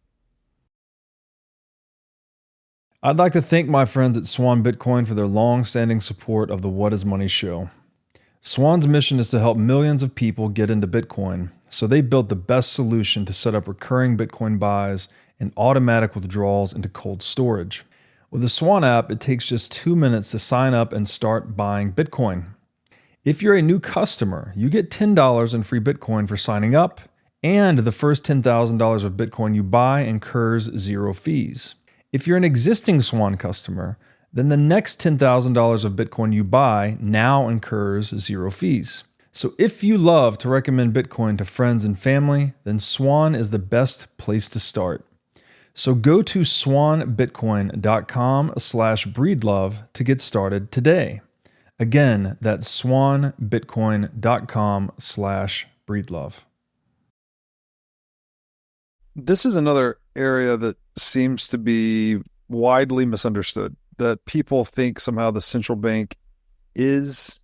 I'd like to thank my friends at Swan Bitcoin for their long-standing support of the What is Money show. Swan's mission is to help millions of people get into Bitcoin, so they built the best solution to set up recurring Bitcoin buys and automatic withdrawals into cold storage. With the Swan app, it takes just 2 minutes to sign up and start buying Bitcoin. If you're a new customer, you get $10 in free Bitcoin for signing up, and the first $10,000 of Bitcoin you buy incurs zero fees. If you're an existing Swan customer, then the next $10,000 of Bitcoin you buy now incurs zero fees. So if you love to recommend Bitcoin to friends and family, then Swan is the best place to start. So go to swanbitcoin.com/breedlove to get started today. Again, that's swanbitcoin.com/breedlove. This is another area that seems to be widely misunderstood, that people think somehow the central bank is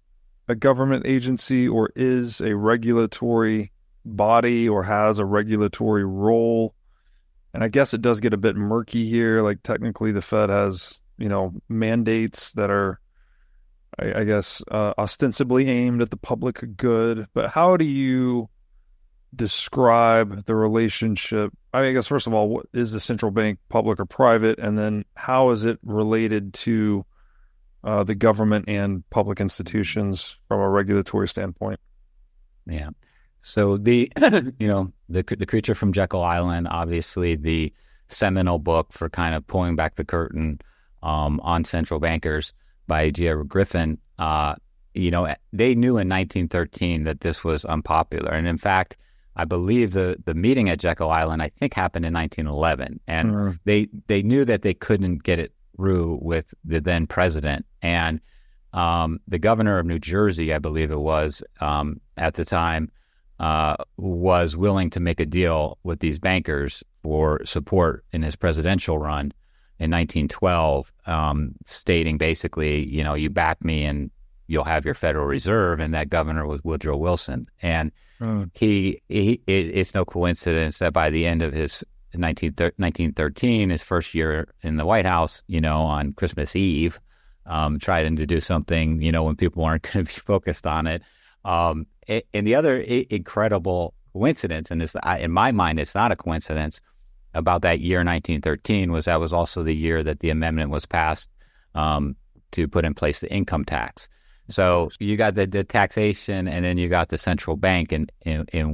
a government agency or is a regulatory body or has a regulatory role. And I guess it does get a bit murky here. Like technically the Fed has, mandates that are, I guess, ostensibly aimed at the public good. But how do you describe the relationship? I guess, first of all, what is the central bank, public or private? And then how is it related to the government and public institutions from a regulatory standpoint? Yeah. So the Creature from Jekyll Island, obviously the seminal book for kind of pulling back the curtain on central bankers by G.R. Griffin, they knew in 1913 that this was unpopular. And in fact, I believe the meeting at Jekyll Island, I think, happened in 1911. And they knew that they couldn't get it through with the then president. And the governor of New Jersey, I believe it was, at the time, was willing to make a deal with these bankers for support in his presidential run in 1912, stating basically, you back me and you'll have your Federal Reserve. And that governor was Woodrow Wilson. And it's no coincidence that by the end of his 1913, his first year in the White House, on Christmas Eve, tried to do something, when people aren't going to be focused on it. And the other incredible coincidence, and in my mind, it's not a coincidence, about that year 1913 was that was also the year that the amendment was passed to put in place the income tax. So you got the taxation, and then you got the central bank in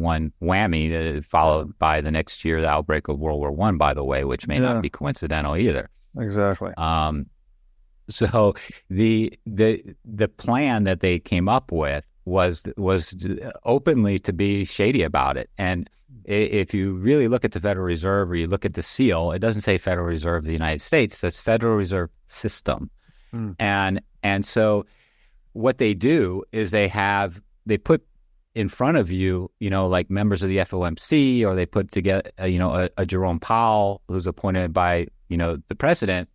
one whammy, followed by the next year the outbreak of World War I, by the way, which may not be coincidental either. Exactly. So the plan that they came up with was openly to be shady about it. And if you really look at the Federal Reserve or you look at the seal, it doesn't say Federal Reserve of the United States. It says Federal Reserve System. And so what they do is they put in front of you, like members of the FOMC, or they put together, a Jerome Powell who's appointed by, the president.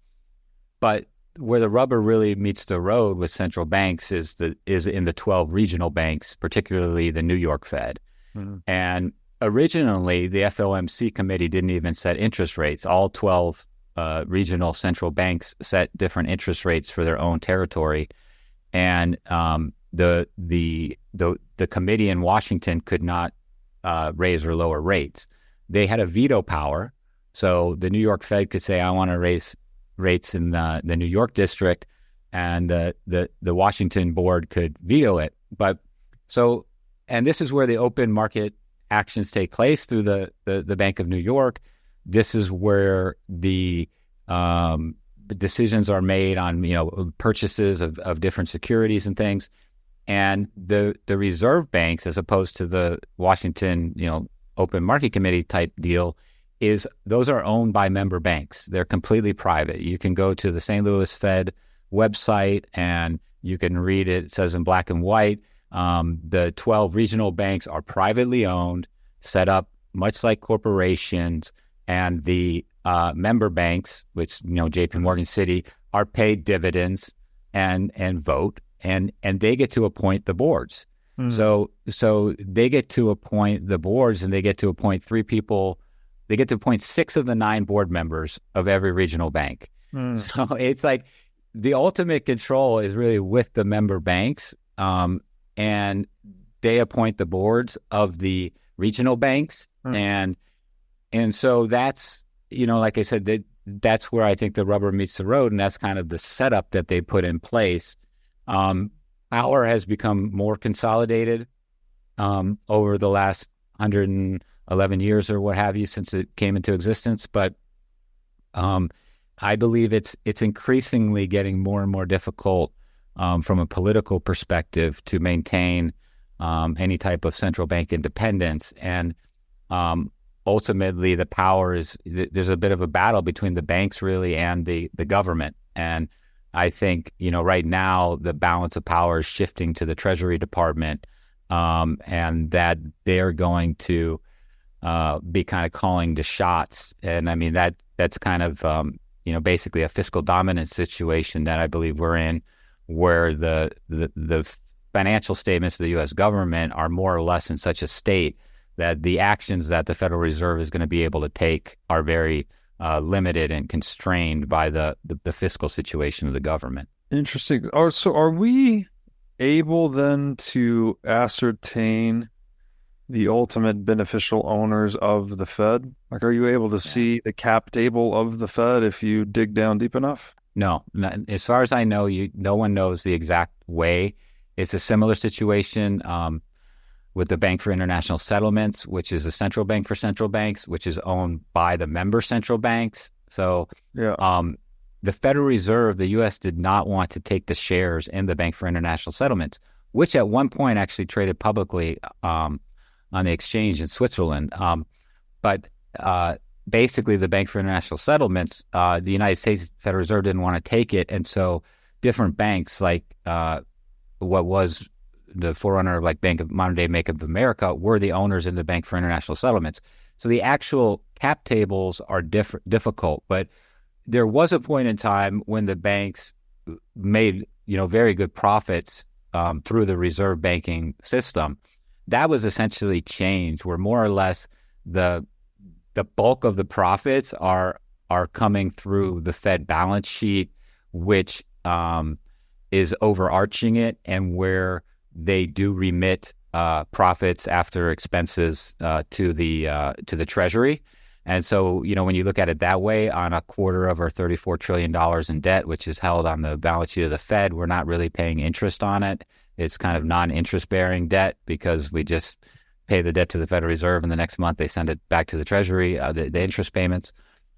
But where the rubber really meets the road with central banks is in the 12 regional banks, particularly the New York Fed. And originally, the FOMC committee didn't even set interest rates. All 12 regional central banks set different interest rates for their own territory. And the committee in Washington could not raise or lower rates. They had a veto power, so the New York Fed could say, "I want to raise rates in the New York district, and the Washington board could veto it. And this is where the open market actions take place through the Bank of New York. This is where the decisions are made on purchases of different securities and things. And the reserve banks, as opposed to the Washington open market committee type deal, those are owned by member banks. They're completely private. You can go to the St. Louis Fed website and you can read it. It says in black and white, the 12 regional banks are privately owned, set up much like corporations, and the member banks, which JP Morgan City, are paid dividends and vote, and they get to appoint the boards. So they get to appoint the boards, and they get to appoint 3 people. They get to appoint 6 of the 9 board members of every regional bank. So it's like the ultimate control is really with the member banks, and they appoint the boards of the regional banks. And so that's, like I said, that's where I think the rubber meets the road, and that's kind of the setup that they put in place. Power has become more consolidated over the last 111 years or what have you since it came into existence. But I believe it's increasingly getting more and more difficult from a political perspective to maintain any type of central bank independence. And ultimately, the power there's a bit of a battle between the banks really and the government. And I think, right now the balance of power is shifting to the Treasury Department, and that they're going to be kind of calling the shots. And I mean, that's kind of, basically a fiscal dominance situation that I believe we're in, where the financial statements of the U.S. government are more or less in such a state that the actions that the Federal Reserve is going to be able to take are very limited and constrained by the fiscal situation of the government. Interesting. So are we able then to ascertain the ultimate beneficial owners of the Fed? Like, are you able to see the cap table of the Fed if you dig down deep enough? No. As far as I know, no one knows the exact way. It's a similar situation with the Bank for International Settlements, which is a central bank for central banks, which is owned by the member central banks. So the Federal Reserve, the U.S. did not want to take the shares in the Bank for International Settlements, which at one point actually traded publicly on the exchange in Switzerland. But basically, the Bank for International Settlements, the United States Federal Reserve didn't want to take it. And so different banks, like what was the forerunner of like modern day Bank of America, were the owners in the Bank for International Settlements. So the actual cap tables are difficult, but there was a point in time when the banks made very good profits through the reserve banking system. That was essentially changed, where more or less the bulk of the profits are coming through the Fed balance sheet, which is overarching it, and where they do remit profits after expenses to the Treasury. And so, when you look at it that way, on a quarter of our $34 trillion in debt, which is held on the balance sheet of the Fed, we're not really paying interest on it. It's kind of non-interest bearing debt because we just pay the debt to the Federal Reserve, and the next month they send it back to the Treasury, the interest payments.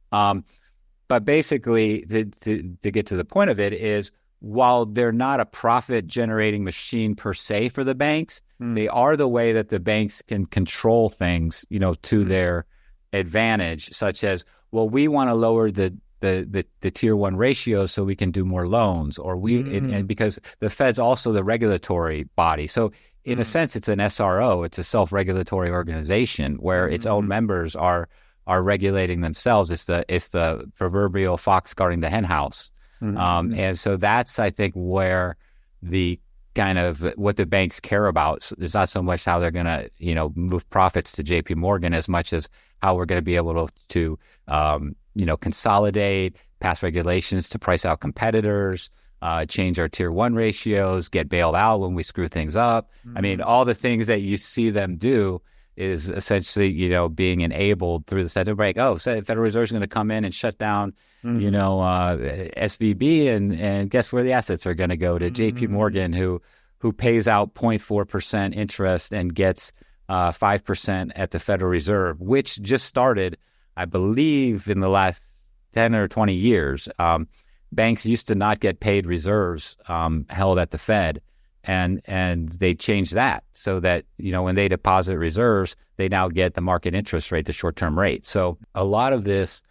But basically, to get to the point of it is, while they're not a profit-generating machine per se for the banks, they are the way that the banks can control things, to their advantage, such as, well, we want to lower the tier 1 ratio so we can do more loans, or and because the Fed's also the regulatory body. So in a sense, it's an SRO, it's a self-regulatory organization where its own members are regulating themselves. It's the proverbial fox guarding the hen house. And so that's, I think, where the kind of what the banks care about. It's not so much how they're going to, move profits to JP Morgan as much as how we're going to be able to consolidate, pass regulations to price out competitors, change our tier 1 ratios, get bailed out when we screw things up. I mean, all the things that you see them do is essentially, being enabled through the central bank. Oh, so the Federal Reserve is going to come in and shut down, SVB, and guess where the assets are going to go to JP Morgan, who pays out 0.4% interest and gets 5% at the Federal Reserve, which just started, I believe, in the last 10 or 20 years. Banks used to not get paid reserves held at the Fed. And they changed that so that, when they deposit reserves, they now get the market interest rate, the short-term rate. So a lot of this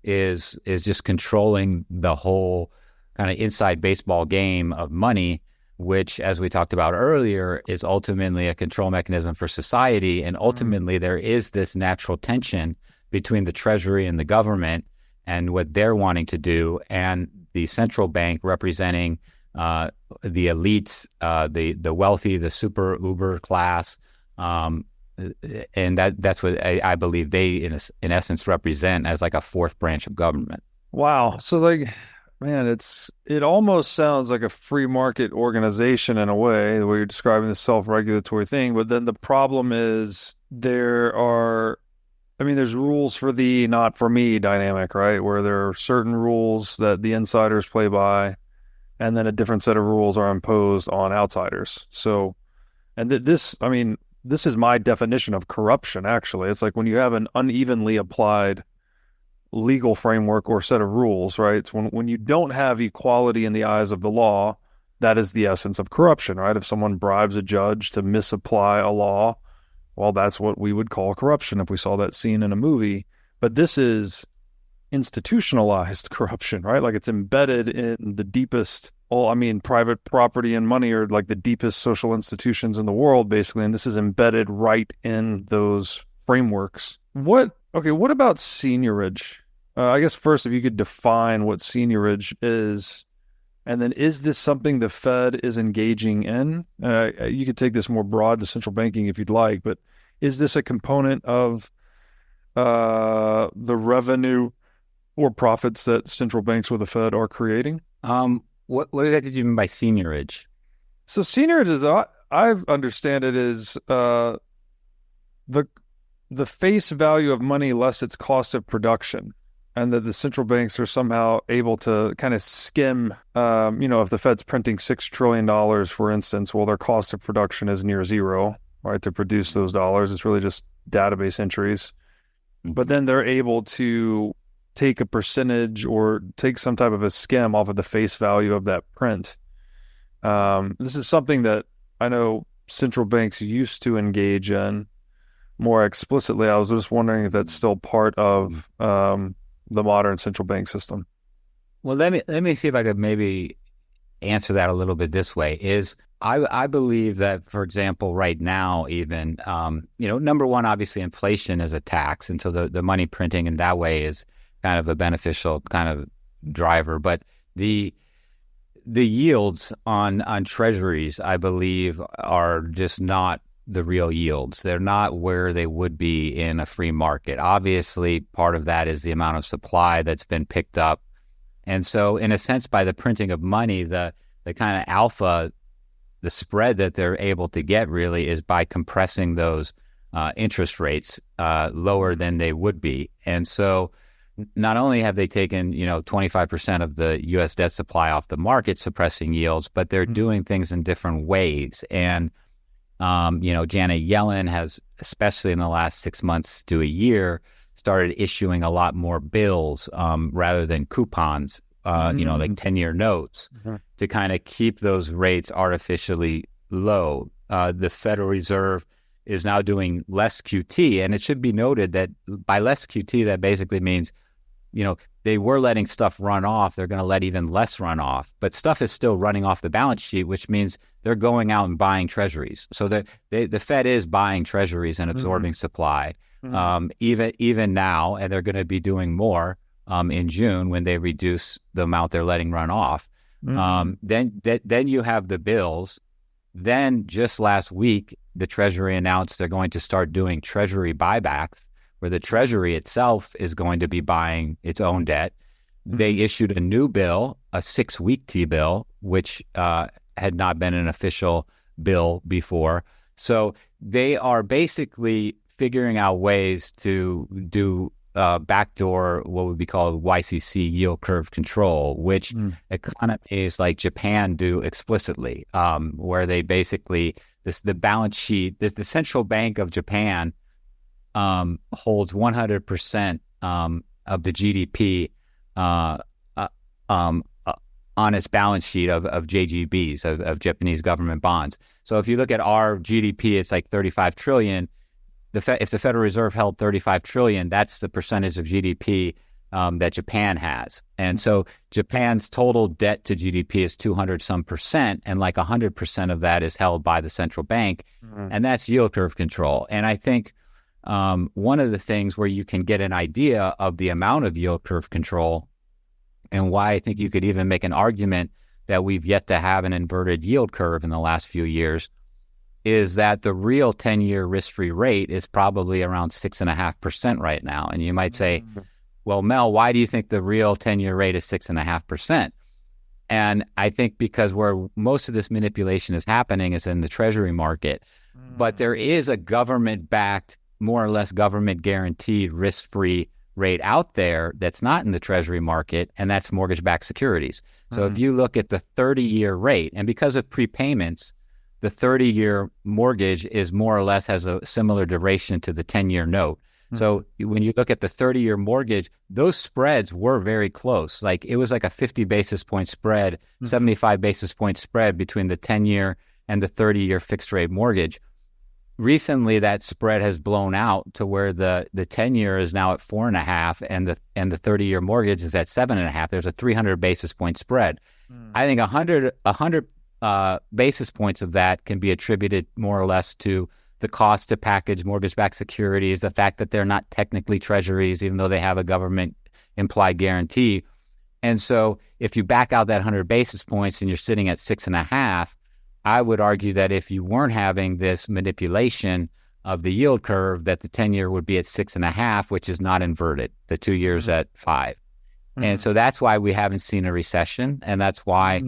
is just controlling the whole kind of inside baseball game of money, which, as we talked about earlier, is ultimately a control mechanism for society. And ultimately, there is this natural tension between the Treasury and the government and what they're wanting to do, and the central bank representing the elites, the wealthy, the super uber class, and that's what I believe they in essence represent as like a fourth branch of government. Wow. So man, it almost sounds like a free market organization in a way, the way you're describing the self-regulatory thing. But then the problem is there's rules for thee, not for me dynamic, right? Where there are certain rules that the insiders play by, and then a different set of rules are imposed on outsiders. So, and this is my definition of corruption, actually. It's like when you have an unevenly applied legal framework or set of rules, right? It's when you don't have equality in the eyes of the law, that is the essence of corruption, right? If someone bribes a judge to misapply a law, well, that's what we would call corruption if we saw that scene in a movie. But this is institutionalized corruption, right? Like it's embedded in the deepest, private property and money are like the deepest social institutions in the world, basically. And this is embedded right in those frameworks. What about seigniorage? I guess first, if you could define what seigniorage is, and then is this something the Fed is engaging in? You could take this more broad to central banking if you'd like, but is this a component of the revenue or profits that central banks or the Fed are creating? What exactly do you mean by seigniorage? So seigniorage is, I understand it is the face value of money less its cost of production, and that the central banks are somehow able to kind of skim, if the Fed's printing $6 trillion, for instance, well, their cost of production is near zero, right, to produce those dollars. It's really just database entries. Mm-hmm. But then they're able to take a percentage or take some type of a skim off of the face value of that print. This is something that I know central banks used to engage in more explicitly. I was just wondering if that's still part of the modern central bank system. Well, let me see if I could maybe answer that a little bit this way. I believe that, for example, right now, even, number one, obviously inflation is a tax. And so the money printing in that way is kind of a beneficial kind of driver. But the yields on treasuries, I believe, are just not the real yields. They're not where they would be in a free market. Obviously, part of that is the amount of supply that's been picked up. And so, in a sense, by the printing of money, the kind of alpha, the spread that they're able to get really is by compressing those interest rates lower than they would be. And so not only have they taken, 25% of the U.S. debt supply off the market, suppressing yields, but they're doing things in different ways. And, Janet Yellen has, especially in the last 6 months to a year, started issuing a lot more bills rather than coupons, like 10-year notes, to kind of keep those rates artificially low. The Federal Reserve is now doing less QT, and it should be noted that by less QT, that basically means, they were letting stuff run off. They're going to let even less run off, but stuff is still running off the balance sheet, which means they're going out and buying treasuries. So the Fed is buying treasuries and absorbing supply, even now, and they're going to be doing more in June when they reduce the amount they're letting run off. Then you have the bills. Then just last week, the Treasury announced they're going to start doing Treasury buybacks, where the Treasury itself is going to be buying its own debt. They issued a new bill, a 6-week T-bill, which had not been an official bill before. So they are basically figuring out ways to do backdoor, what would be called YCC, yield curve control, which economies like Japan do explicitly, where they basically, the balance sheet, the central bank of Japan holds 100% of the GDP on its balance sheet of JGBs, of Japanese government bonds. So if you look at our GDP, it's like 35 trillion. If the Federal Reserve held 35 trillion, that's the percentage of GDP that Japan has. And so Japan's total debt to GDP is 200 some percent, and like 100% of that is held by the central bank, and that's yield curve control. And I think one of the things where you can get an idea of the amount of yield curve control, and why I think you could even make an argument that we've yet to have an inverted yield curve in the last few years, is that the real 10-year risk-free rate is probably around 6.5% right now. And you might say, well, Mel, why do you think the real 10-year rate is 6.5%? And I think because where most of this manipulation is happening is in the treasury market. But there is a government-backed, more or less government-guaranteed risk-free rate out there that's not in the treasury market, and that's mortgage-backed securities. So if you look at the 30-year rate, and because of prepayments, the 30-year mortgage is more or less has a similar duration to the 10-year note. So when you look at the 30-year mortgage, those spreads were very close. Like it was like a 50 basis point spread, 75 basis point spread between the 10-year and the 30-year fixed rate mortgage. Recently, that spread has blown out to where the 10-year is now at 4.5 and the 30-year mortgage is at 7.5. There's a 300 basis point spread. I think 100 basis points of that can be attributed more or less to the cost to package mortgage-backed securities, the fact that they're not technically treasuries, even though they have a government implied guarantee. And so if you back out that 100 basis points and you're sitting at 6.5, I would argue that if you weren't having this manipulation of the yield curve, that the 10-year would be at 6.5, which is not inverted, the 2 years at 5. And so that's why we haven't seen a recession. And that's why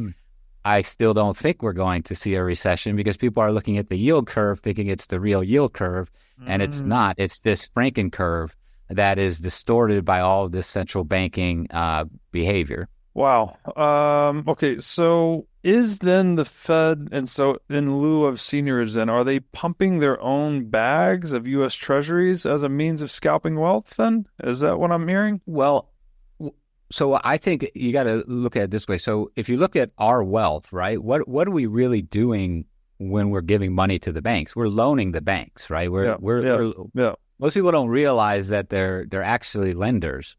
I still don't think we're going to see a recession, because people are looking at the yield curve thinking it's the real yield curve, and it's not. It's this Franken curve that is distorted by all of this central banking behavior. Wow. Okay, so is then the Fed, and so in lieu of seigniorage then, are they pumping their own bags of U.S. Treasuries as a means of scalping wealth then? Is that what I'm hearing? Well, so I think you got to look at it this way. So if you look at our wealth, right, what are we really doing when we're giving money to the banks? We're loaning the banks, right? Most people don't realize that they're actually lenders.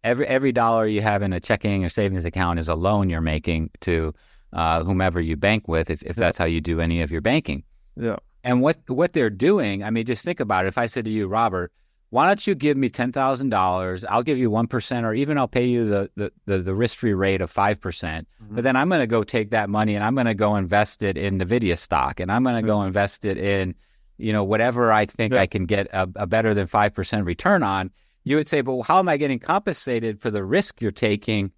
Every dollar you have in a checking or savings account is a loan you're making to whomever you bank with, if that's how you do any of your banking. Yeah. And what they're doing, I mean, just think about it. If I said to you, Robert, why don't you give me $10,000? I'll give you 1%, or even I'll pay you the risk-free rate of 5%. But then I'm going to go take that money and I'm going to go invest it in NVIDIA stock, and I'm going to go invest it in, whatever I think I can get a better than 5% return on. You would say, but how am I getting compensated for the risk you're taking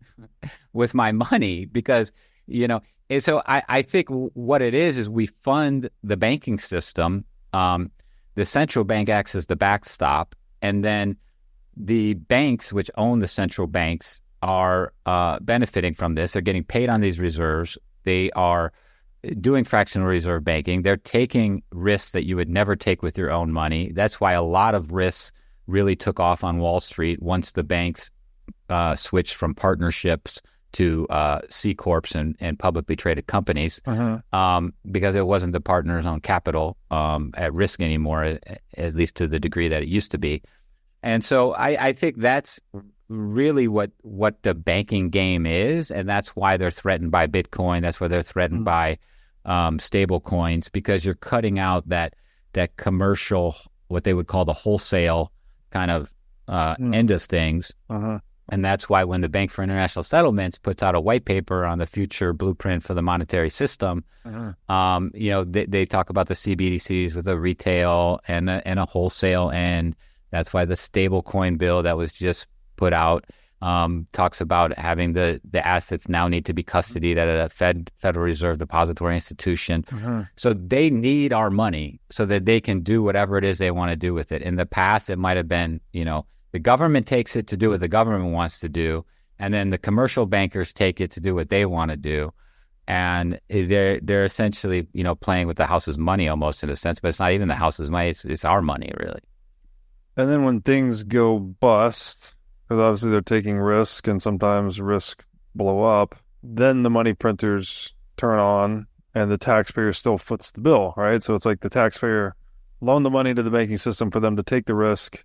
with my money? Because, and so I think what it is we fund the banking system. The central bank acts as the backstop, and then the banks, which own the central banks, are benefiting from this. They're getting paid on these reserves. They are doing fractional reserve banking. They're taking risks that you would never take with your own money. That's why a lot of risks really took off on Wall Street once the banks switched from partnerships to C Corps and publicly traded companies, because it wasn't the partner's own capital at risk anymore, at least to the degree that it used to be. And so I think that's really what the banking game is, and that's why they're threatened by Bitcoin. That's why they're threatened by stable coins, because you're cutting out that commercial, what they would call the wholesale kind of end of things. And that's why when the Bank for International Settlements puts out a white paper on the future blueprint for the monetary system, they talk about the CBDCs with a retail and a wholesale end. That's why the stable coin bill that was just put out talks about having the assets now need to be custodied at a Federal Reserve depository institution. Mm-hmm. So they need our money so that they can do whatever it is they want to do with it. In the past, it might have been, the government takes it to do what the government wants to do, and then the commercial bankers take it to do what they want to do. And they're essentially, playing with the house's money almost in a sense, but it's not even the house's money. It's our money, really. And then when things go bust, because obviously they're taking risk and sometimes risk blow up, then the money printers turn on and the taxpayer still foots the bill, right? So it's like the taxpayer loaned the money to the banking system for them to take the risk.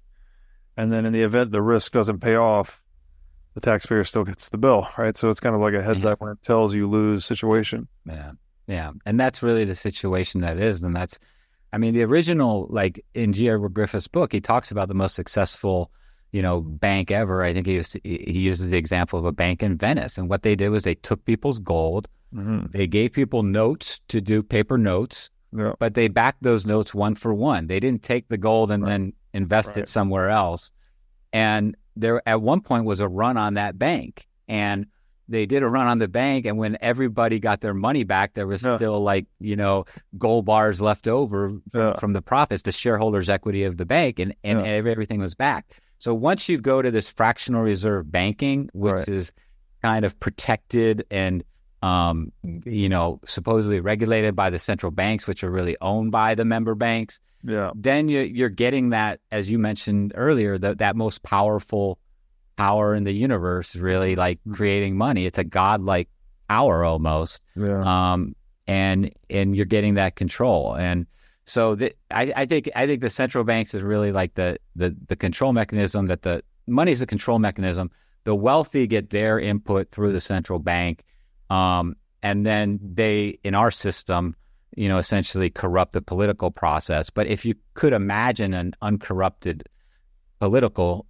And then in the event the risk doesn't pay off, the taxpayer still gets the bill, right? So it's kind of like a heads up when it tells you lose situation. Yeah. And that's really the situation that is. And that's, the original, like in G.R. Griffith's book, he talks about the most successful, bank ever. I think he uses the example of a bank in Venice. And what they did was they took people's gold, Mm-hmm. they gave people notes to do paper notes, Yeah. but they backed those notes one for one. They didn't take the gold and then invest it somewhere else. And there at one point was a run on that bank, and they did a run on the bank. And when everybody got their money back, there was still gold bars left over from the profits, the shareholders' equity of the bank, and everything was back. So once you go to this fractional reserve banking, which is kind of protected and supposedly regulated by the central banks, which are really owned by the member banks. Yeah. Then you're getting that, as you mentioned earlier, that most powerful power in the universe, really, like creating money. It's a godlike power almost. Yeah. And you're getting that control. And so I think the central banks is really like the control mechanism, that the money is a control mechanism. The wealthy get their input through the central bank. And then they, in our system, essentially corrupt the political process. But if you could imagine an uncorrupted political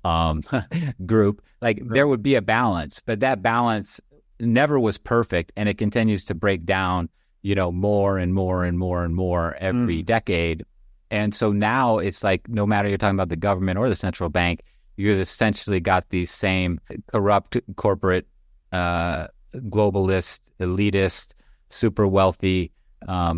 group, there would be a balance, but that balance never was perfect, and it continues to break down, more and more and more and more every decade. And so now it's like, no matter you're talking about the government or the central bank, you've essentially got these same corrupt corporate, globalist, elitist, super wealthy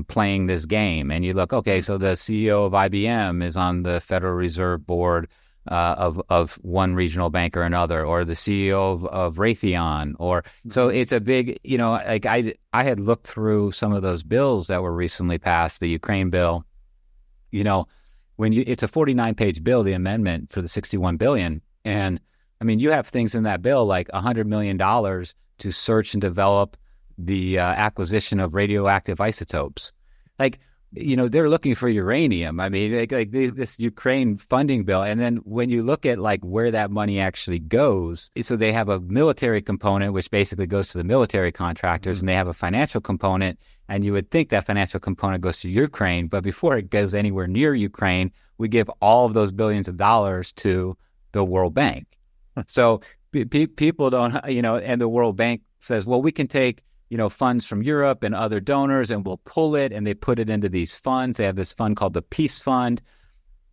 playing this game. And you look, okay, so the CEO of IBM is on the Federal Reserve Board of one regional bank or another, or the CEO of Raytheon, or so it's a big, I had looked through some of those bills that were recently passed, the Ukraine bill. It's a 49-page bill, the amendment for the $61 billion, and you have things in that bill like $100 million to search and develop the acquisition of radioactive isotopes. They're looking for uranium. This Ukraine funding bill. And then when you look at where that money actually goes, so they have a military component, which basically goes to the military contractors, and they have a financial component. And you would think that financial component goes to Ukraine, but before it goes anywhere near Ukraine, we give all of those billions of dollars to the World Bank. So people don't, and the World Bank says, well, we can take funds from Europe and other donors, and we'll pull it, and they put it into these funds. They have this fund called the Peace Fund,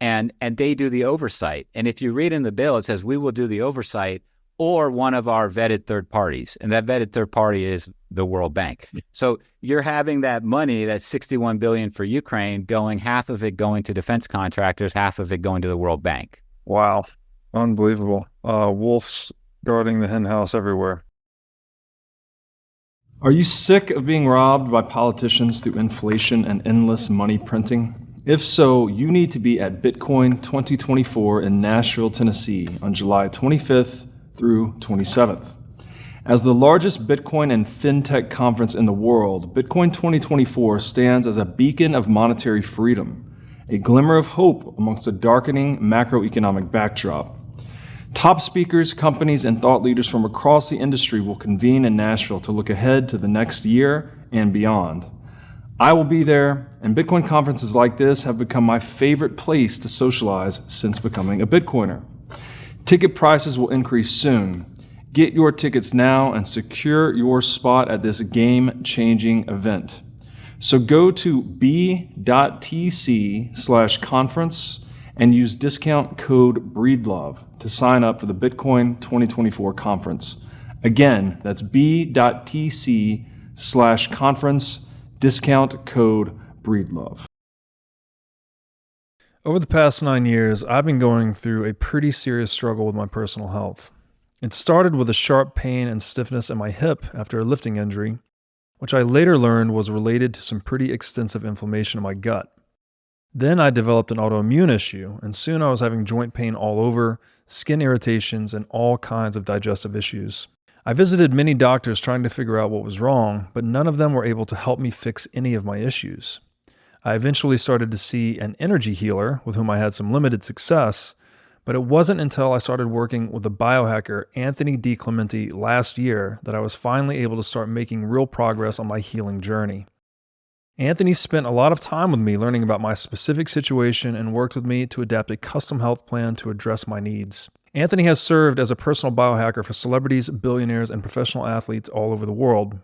and they do the oversight. And if you read in the bill, it says we will do the oversight, or one of our vetted third parties, and that vetted third party is the World Bank. So you're having that money, that $61 billion for Ukraine, half of it going to defense contractors, half of it going to the World Bank. Wow, unbelievable. Wolves guarding the hen house everywhere. Are you sick of being robbed by politicians through inflation and endless money printing? If so, you need to be at Bitcoin 2024 in Nashville, Tennessee on July 25th through 27th. As the largest Bitcoin and Fintech conference in the world, Bitcoin 2024 stands as a beacon of monetary freedom, a glimmer of hope amongst a darkening macroeconomic backdrop. Top speakers, companies, and thought leaders from across the industry will convene in Nashville to look ahead to the next year and beyond. I will be there, and Bitcoin conferences like this have become my favorite place to socialize since becoming a Bitcoiner. Ticket prices will increase soon. Get your tickets now and secure your spot at this game-changing event. So go to b.tc/conference and use discount code BREEDLOVE to sign up for the Bitcoin 2024 conference. Again, that's b.tc/conference, discount code BREEDLOVE. Over the past 9 years, I've been going through a pretty serious struggle with my personal health. It started with a sharp pain and stiffness in my hip after a lifting injury, which I later learned was related to some pretty extensive inflammation in my gut. Then I developed an autoimmune issue, and soon I was having joint pain all over, skin irritations, and all kinds of digestive issues. I visited many doctors trying to figure out what was wrong, but none of them were able to help me fix any of my issues. I eventually started to see an energy healer with whom I had some limited success, but it wasn't until I started working with the biohacker Anthony DiClementi last year that I was finally able to start making real progress on my healing journey. Anthony spent a lot of time with me learning about my specific situation and worked with me to adapt a custom health plan to address my needs. Anthony has served as a personal biohacker for celebrities, billionaires, and professional athletes all over the world.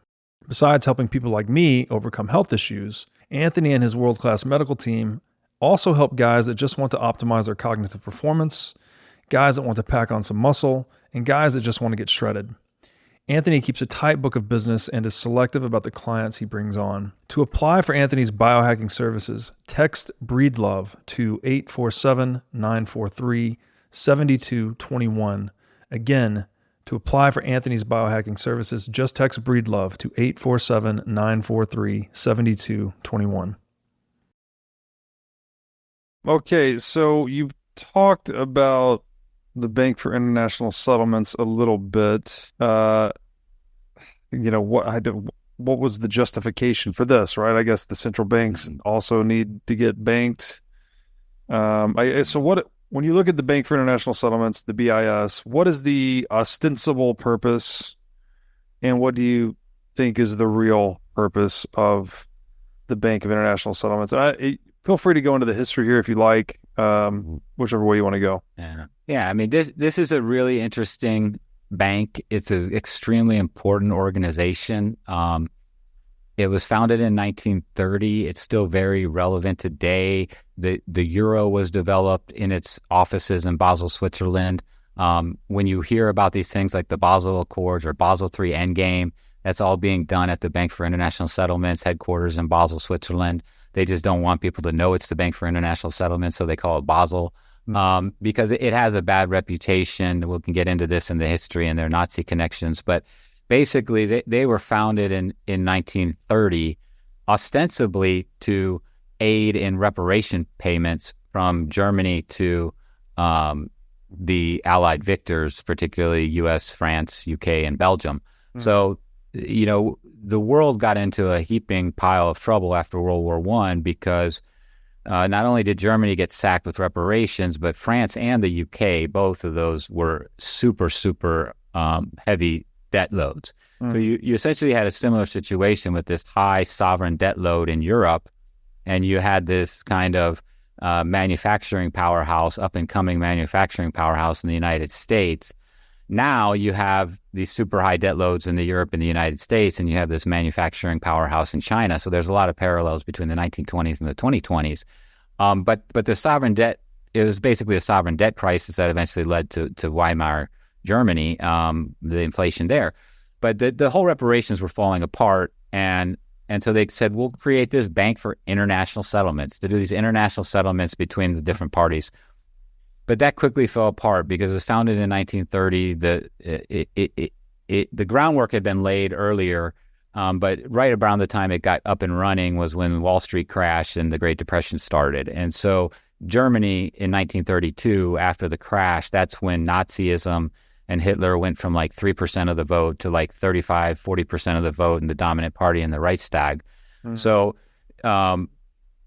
Besides helping people like me overcome health issues, Anthony and his world-class medical team also help guys that just want to optimize their cognitive performance, guys that want to pack on some muscle, and guys that just want to get shredded. Anthony keeps a tight book of business and is selective about the clients he brings on. To apply for Anthony's biohacking services, text Breedlove to 847-943-7221. Again, to apply for Anthony's biohacking services, just text Breedlove to 847-943-7221. Okay, so you talked about the Bank for International Settlements a little bit. What was the justification for this, right? I guess the central banks also need to get banked. When you look at the Bank for International Settlements, the BIS, what is the ostensible purpose, and what do you think is the real purpose of the Bank of International Settlements? Feel free to go into the history here if you like, whichever way you want to go. Yeah. I mean, this is a really interesting bank. It's an extremely important organization. It was founded in 1930. It's still very relevant today. The euro was developed in its offices in Basel, Switzerland. When you hear about these things like the Basel Accords or Basel III Endgame, that's all being done at the Bank for International Settlements headquarters in Basel, Switzerland. They just don't want people to know it's the Bank for International Settlements, so they call it Basel, because it has a bad reputation. We can get into this in the history and their Nazi connections, but basically they were founded in 1930, ostensibly to aid in reparation payments from Germany to the Allied victors, particularly U.S., France, U.K., and Belgium. Mm-hmm. So, the world got into a heaping pile of trouble after World War I because not only did Germany get sacked with reparations, but France and the UK, both of those were super heavy debt loads. So you essentially had a similar situation with this high sovereign debt load in Europe, and you had this kind of manufacturing powerhouse, up-and-coming manufacturing powerhouse in the United States. Now you have these super high debt loads in Europe and the United States, and you have this manufacturing powerhouse in China. So there's a lot of parallels between the 1920s and the 2020s. But the sovereign debt, it was basically a sovereign debt crisis that eventually led to Weimar Germany, the inflation there. But the whole reparations were falling apart, and so they said, we'll create this Bank for International Settlements to do these international settlements between the different parties. But that quickly fell apart because it was founded in 1930. The groundwork had been laid earlier, but right around the time it got up and running was when Wall Street crashed and the Great Depression started. And so Germany in 1932, after the crash, that's when Nazism and Hitler went from like 3% of the vote to like 35, 40% of the vote in the dominant party in the Reichstag. Mm-hmm. So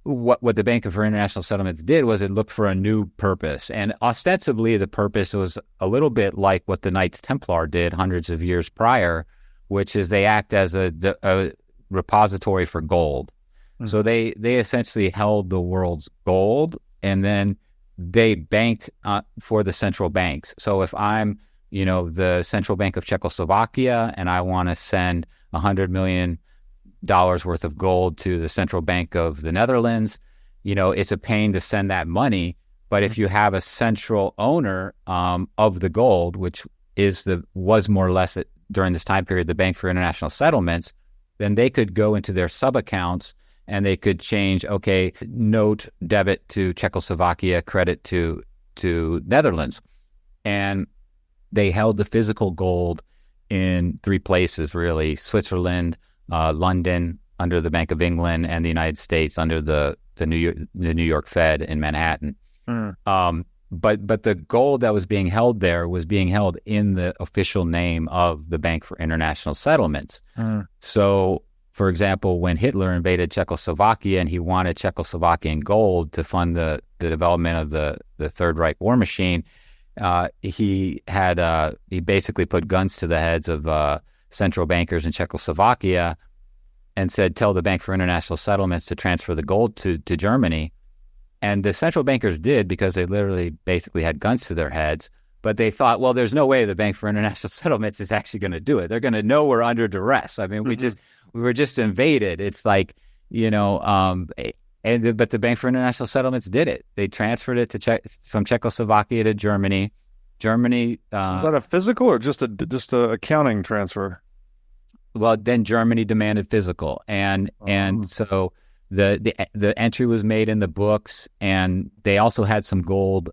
what the Bank for International Settlements did was it looked for a new purpose. And ostensibly, the purpose was a little bit like what the Knights Templar did hundreds of years prior, which is they act as a repository for gold. Mm-hmm. So they essentially held the world's gold, and then they banked for the central banks. So if I'm, the Central Bank of Czechoslovakia, and I want to send $100 million worth of gold to the Central Bank of the Netherlands, it's a pain to send that money, But if you have a central owner of the gold, which was more or less during this time period the Bank for International Settlements, then they could go into their sub-accounts and they could change, note debit to Czechoslovakia, credit to Netherlands. And they held the physical gold in 3 places, really: Switzerland, London under the Bank of England, and the United States under the New York Fed in Manhattan. But the gold that was being held there was being held in the official name of the Bank for International Settlements. So, for example, when Hitler invaded Czechoslovakia and he wanted Czechoslovakian gold to fund the development of the Third Reich war machine, he basically put guns to the heads of central bankers in Czechoslovakia and said, tell the Bank for International Settlements to transfer the gold to Germany. And the central bankers did, because they literally basically had guns to their heads. But they thought, well, there's no way the Bank for International Settlements is actually going to do it. They're going to know we're under duress. I mean, we were just invaded. It's like, but the Bank for International Settlements did it. They transferred it from Czechoslovakia to Germany. Germany. Was that a physical or just a accounting transfer? Well, then Germany demanded physical, and so the entry was made in the books, and they also had some gold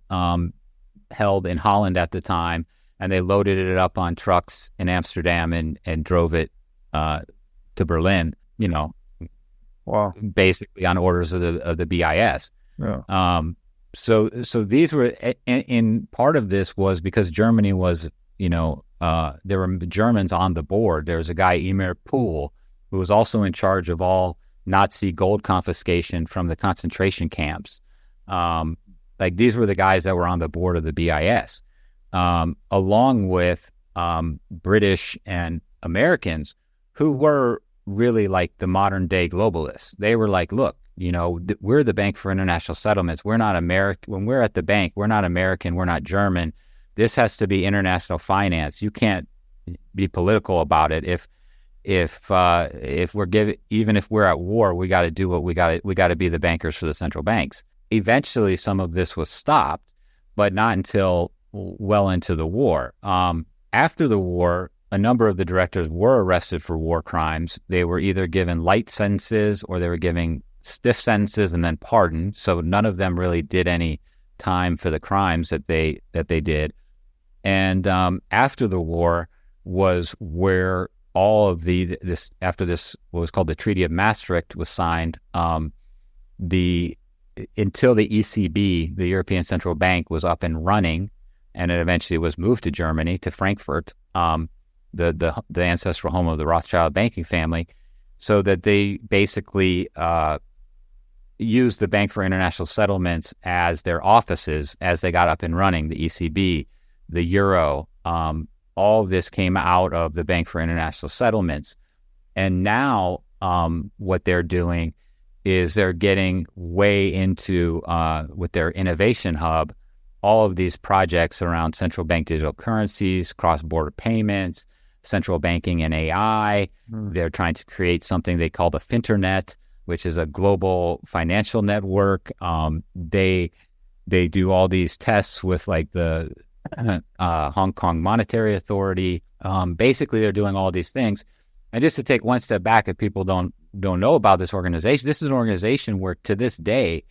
held in Holland at the time, and they loaded it up on trucks in Amsterdam and drove it to Berlin. Wow. Basically on orders of the BIS. Yeah. So these were, in part of this was because Germany was, there were Germans on the board. There was a guy, Emir Pool, who was also in charge of all Nazi gold confiscation from the concentration camps. These were the guys that were on the board of the BIS, along with British and Americans who were really like the modern day globalists. They were like, look, we're the Bank for International Settlements. We're not American. When we're at the bank, we're not American. We're not German. This has to be international finance. You can't be political about it. If we're even if we're at war, we got to do what we got to be the bankers for the central banks. Eventually, some of this was stopped, but not until well into the war. After the war, a number of the directors were arrested for war crimes. They were either given light sentences or they were given stiff sentences and then pardoned. So none of them really did any time for the crimes that they did. And after the war was where all of after this, what was called the Treaty of Maastricht was signed, until the ECB, the European Central Bank, was up and running, and it eventually was moved to Germany, to Frankfurt, the ancestral home of the Rothschild banking family, so that they basically used the Bank for International Settlements as their offices as they got up and running. The ECB, the Euro, all of this came out of the Bank for International Settlements. And now what they're doing is they're getting way into, with their innovation hub, all of these projects around central bank digital currencies, cross-border payments, central banking and AI. They're trying to create something they call the Finternet, which is a global financial network. They do all these tests with like the Hong Kong Monetary Authority. Basically, they're doing all these things. And just to take one step back, if people don't know about this organization, this is an organization where to this day,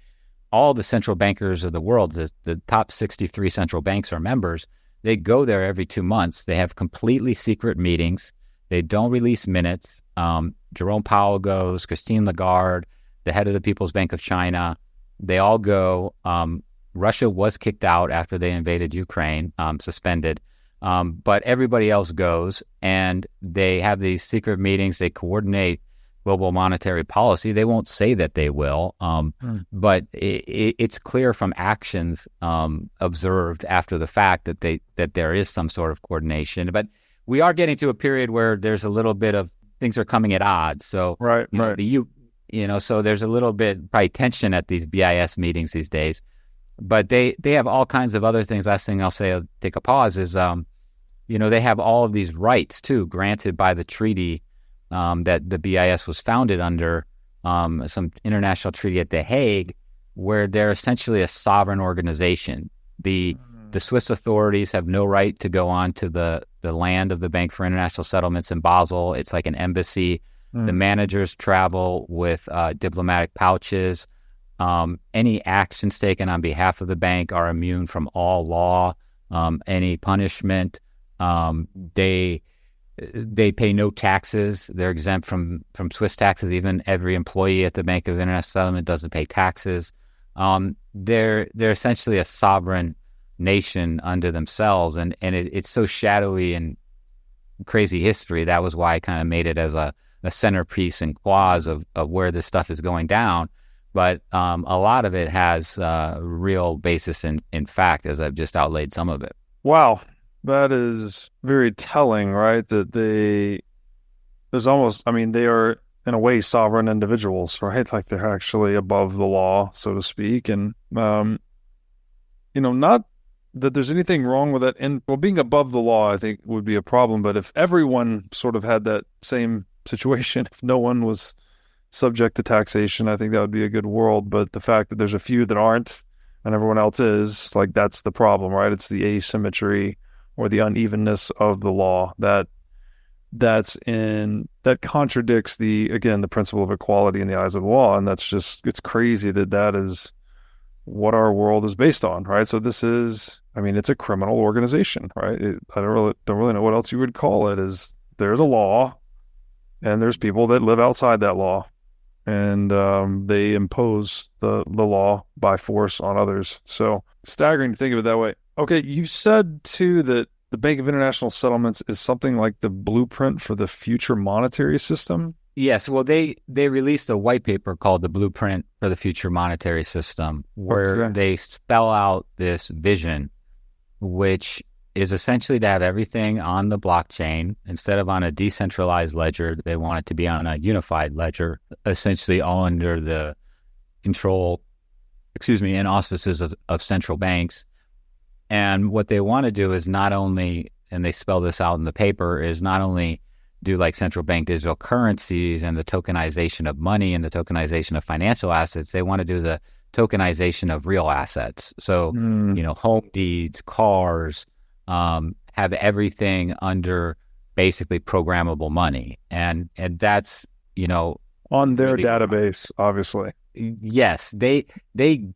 all the central bankers of the world, the top 63 central banks are members. They go there every 2 months. They have completely secret meetings. They don't release minutes. Jerome Powell goes, Christine Lagarde, the head of the People's Bank of China. They all go. Russia was kicked out after they invaded Ukraine, suspended. But everybody else goes, and they have these secret meetings. They coordinate global monetary policy. They won't say that they will, but it's clear from actions observed after the fact that there is some sort of coordination. But we are getting to a period where there's a little bit of things are coming at odds. So right. So there's a little bit probably tension at these BIS meetings these days. But they have all kinds of other things. Last thing I'll say, I'll take a pause, is they have all of these rights too granted by the treaty that the BIS was founded under, some international treaty at The Hague, where they're essentially a sovereign organization. The Swiss authorities have no right to go on to the land of the Bank for International Settlements in Basel. It's like an embassy. The managers travel with diplomatic pouches. Any actions taken on behalf of the bank are immune from all law, any punishment. They pay no taxes. They're exempt from Swiss taxes. Even every employee at the Bank of International Settlement doesn't pay taxes. They're essentially a sovereign nation unto themselves, and it's so shadowy and crazy history. That was why I kind of made it as a centerpiece in Quoz of where this stuff is going down. But a lot of it has real basis in fact, as I've just outlaid some of it. Wow. That is very telling, right? That they are in a way sovereign individuals, right? Like they're actually above the law, so to speak. And, not that there's anything wrong with it. And being above the law, I think would be a problem. But if everyone sort of had that same situation, if no one was subject to taxation, I think that would be a good world. But the fact that there's a few that aren't and everyone else is, like, that's the problem, right? It's the asymmetry or the unevenness of the law that contradicts the principle of equality in the eyes of the law. And it's crazy that is what our world is based on, right? So this is, it's a criminal organization, right? I don't really know what else you would call it. Is they're the law, and there's people that live outside that law, and they impose the law by force on others. So staggering to think of it that way. Okay, you said too that the Bank of International Settlements is something like the blueprint for the future monetary system? Yes, well, they released a white paper called The Blueprint for the Future Monetary System, where they spell out this vision, which is essentially to have everything on the blockchain. Instead of on a decentralized ledger, they want it to be on a unified ledger, essentially all under the control, and auspices of central banks. And what they want to do is not only, and they spell this out in the paper, is not only do like central bank digital currencies and the tokenization of money and the tokenization of financial assets. They want to do the tokenization of real assets. So, home deeds, cars, have everything under basically programmable money. And that's, on their really database, obviously. Yes, they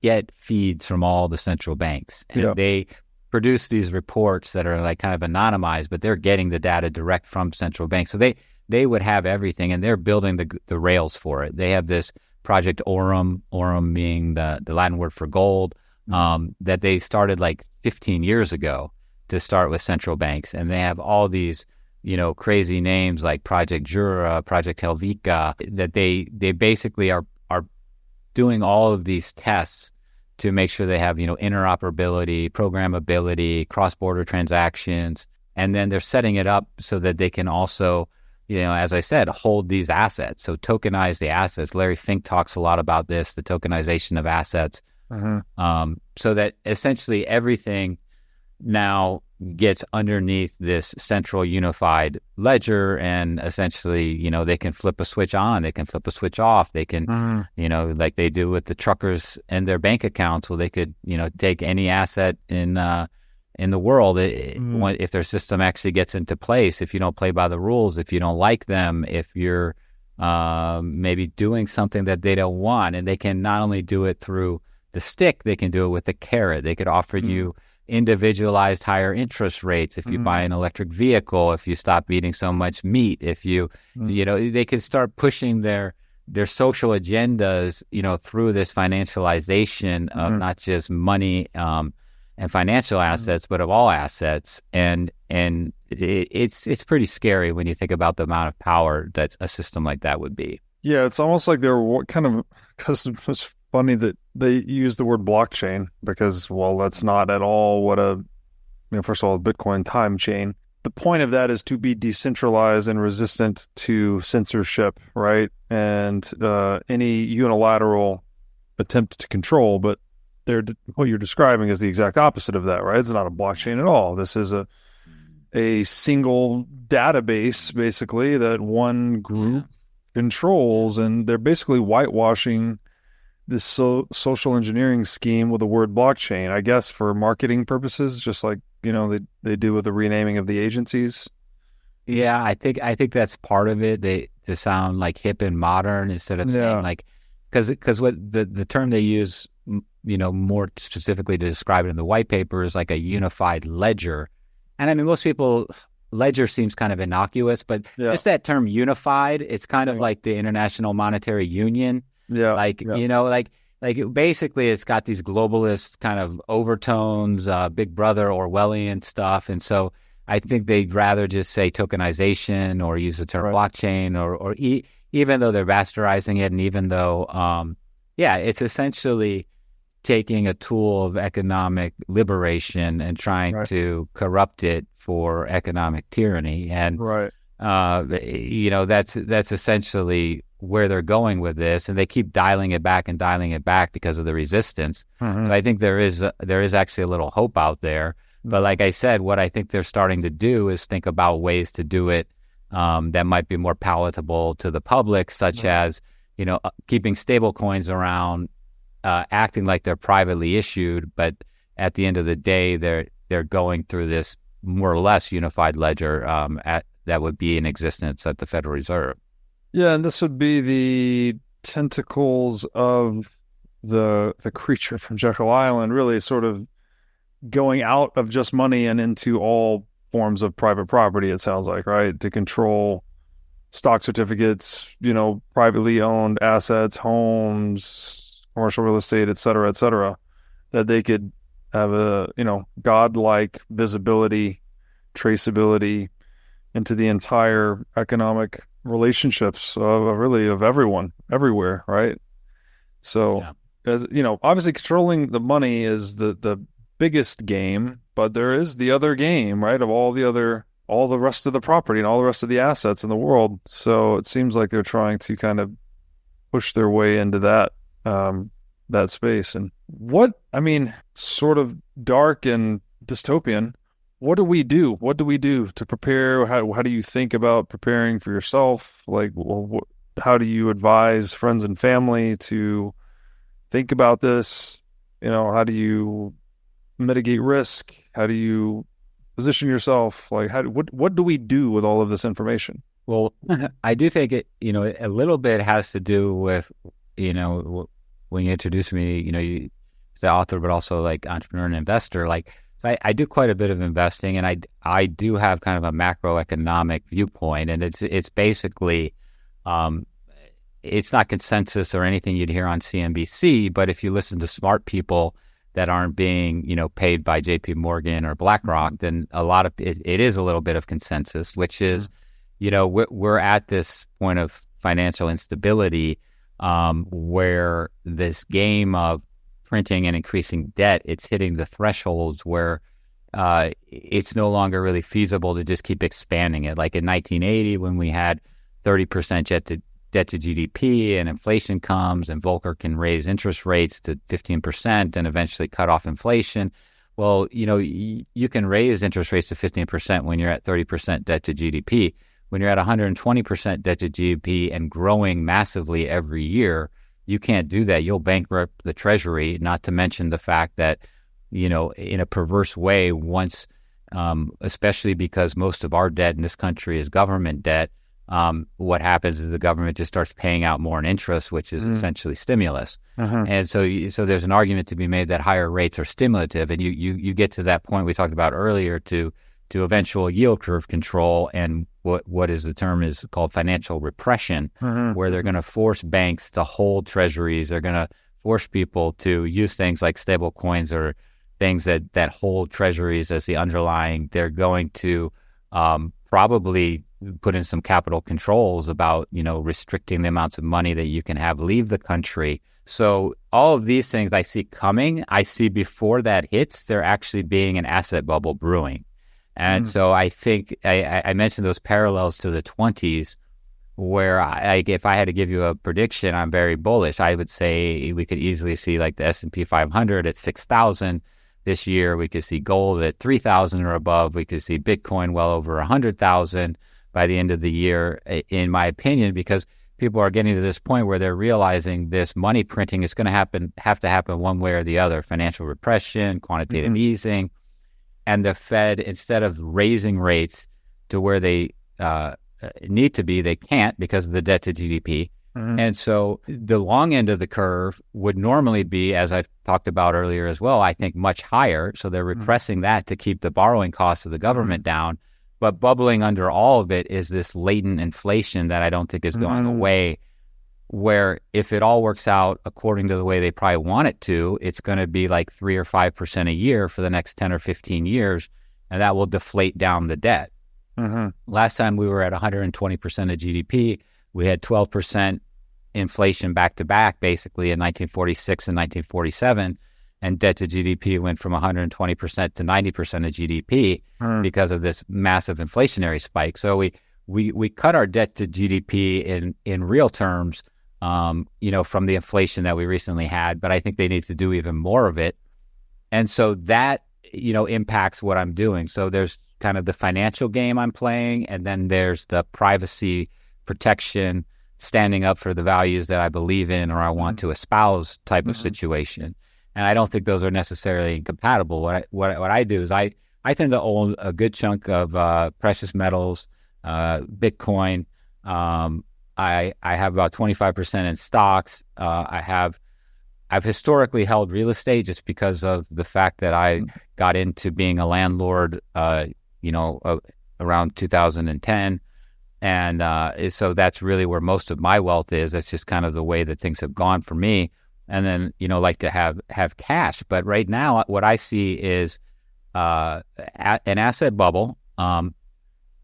get feeds from all the central banks, and they produce these reports that are like kind of anonymized, but they're getting the data direct from central banks. So they would have everything, and they're building the rails for it. They have this project Aurum being the Latin word for gold, that they started like 15 years ago to start with central banks, and they have all these crazy names like Project Jura, Project Helvetica, that they basically are doing all of these tests to make sure they have, interoperability, programmability, cross-border transactions, and then they're setting it up so that they can also, as I said, hold these assets. So tokenize the assets. Larry Fink talks a lot about this, the tokenization of assets, so that essentially everything now gets underneath this central unified ledger, and essentially, they can flip a switch on, they can flip a switch off, they can, like they do with the truckers and their bank accounts, well, they could, take any asset in the world if their system actually gets into place. If you don't play by the rules, if you don't like them, if you're maybe doing something that they don't want, and they can not only do it through the stick, they can do it with the carrot. They could offer you individualized higher interest rates if you buy an electric vehicle, if you stop eating so much meat, if you they could start pushing their social agendas through this financialization of not just money and financial assets, but of all assets. And it's pretty scary when you think about the amount of power that a system like that would be. Yeah, it's almost like because it was funny that they use the word blockchain, because, well, that's not at all what first of all, a Bitcoin time chain. The point of that is to be decentralized and resistant to censorship, right? And any unilateral attempt to control. But what you're describing is the exact opposite of that, right? It's not a blockchain at all. This is a single database, basically, that one group controls, and they're basically whitewashing this social engineering scheme with the word blockchain, I guess for marketing purposes, just like, they do with the renaming of the agencies. Yeah, I think that's part of it. They to sound like hip and modern instead of saying like, because what the term they use, more specifically to describe it in the white paper is like a unified ledger. And I mean, most people, ledger seems kind of innocuous, but just that term unified, it's kind of like the International Monetary Union. Yeah. Like basically it's got these globalist kind of overtones, Big Brother Orwellian stuff. And so I think they'd rather just say tokenization or use the term blockchain or even though they're bastardizing it. And even though, it's essentially taking a tool of economic liberation and trying to corrupt it for economic tyranny. And, that's essentially where they're going with this. And they keep dialing it back because of the resistance. So I think there is actually a little hope out there. But like I said, what I think they're starting to do is think about ways to do it that might be more palatable to the public, such as, keeping stable coins around, acting like they're privately issued, but at the end of the day, they're going through this more or less unified ledger that would be in existence at the Federal Reserve. Yeah, and this would be the tentacles of the creature from Jekyll Island, really sort of going out of just money and into all forms of private property, it sounds like, right? To control stock certificates, privately owned assets, homes, commercial real estate, et cetera, that they could have a, godlike visibility, traceability into the entire economic relationships of everyone, everywhere, right? So, as obviously controlling the money is the biggest game, but there is the other game, right, of all the rest of the property and all the rest of the assets in the world. So it seems like they're trying to kind of push their way into that space. And sort of dark and dystopian. What do we do? What do we do to prepare? How do you think about preparing for yourself? Like, how do you advise friends and family to think about this? How do you mitigate risk? How do you position yourself? Like, what do we do with all of this information? Well, I do think it, a little bit has to do with, when you introduced me, you the author, but also like entrepreneur and investor. Like, I do quite a bit of investing, and I do have kind of a macroeconomic viewpoint, and it's basically, it's not consensus or anything you'd hear on CNBC, but if you listen to smart people that aren't being, paid by JP Morgan or BlackRock, then a lot of it is a little bit of consensus, which is, we're at this point of financial instability where this game of printing and increasing debt, it's hitting the thresholds where it's no longer really feasible to just keep expanding it. Like in 1980, when we had 30% debt to GDP and inflation comes and Volcker can raise interest rates to 15% and eventually cut off inflation. Well, you can raise interest rates to 15% when you're at 30% debt to GDP. When you're at 120% debt to GDP and growing massively every year, you can't do that. You'll bankrupt the Treasury, not to mention the fact that, in a perverse way, once, especially because most of our debt in this country is government debt, what happens is the government just starts paying out more in interest, which is essentially stimulus. And so there's an argument to be made that higher rates are stimulative. And you get to that point we talked about earlier to eventual yield curve control and what is the term is called financial repression, where they're going to force banks to hold treasuries. They're going to force people to use things like stable coins or things that hold treasuries as the underlying. They're going to probably put in some capital controls about, restricting the amounts of money that you can have leave the country. So all of these things I see coming. I see before that hits, there actually being an asset bubble brewing. And so I think I mentioned those parallels to the 20s where if I had to give you a prediction, I'm very bullish. I would say we could easily see like the S&P 500 at 6,000 this year. We could see gold at 3,000 or above. We could see Bitcoin well over 100,000 by the end of the year, in my opinion, because people are getting to this point where they're realizing this money printing is going to have to happen one way or the other: financial repression, quantitative easing, and the Fed, instead of raising rates to where they need to be, they can't because of the debt to GDP. And so the long end of the curve would normally be, as I've talked about earlier as well, I think much higher. So they're repressing that to keep the borrowing costs of the government down. But bubbling under all of it is this latent inflation that I don't think is going away, where if it all works out according to the way they probably want it to, it's going to be like 3 or 5% a year for the next 10 or 15 years, and that will deflate down the debt. Last time we were at 120% of GDP. We had 12% inflation back-to-back, basically, in 1946 and 1947, and debt to GDP went from 120% to 90% of GDP because of this massive inflationary spike. So we cut our debt to GDP in real terms, from the inflation that we recently had, but I think they need to do even more of it. And so that, impacts what I'm doing. So there's kind of the financial game I'm playing, and then there's the privacy protection, standing up for the values that I believe in or I want to espouse type of situation. And I don't think those are necessarily incompatible. What I do is I tend to own a good chunk of precious metals, Bitcoin. I have about 25% in stocks. I've historically held real estate just because of the fact that I got into being a landlord, around 2010. And so that's really where most of my wealth is. That's just kind of the way that things have gone for me. And then, like to have cash. But right now, what I see is an asset bubble,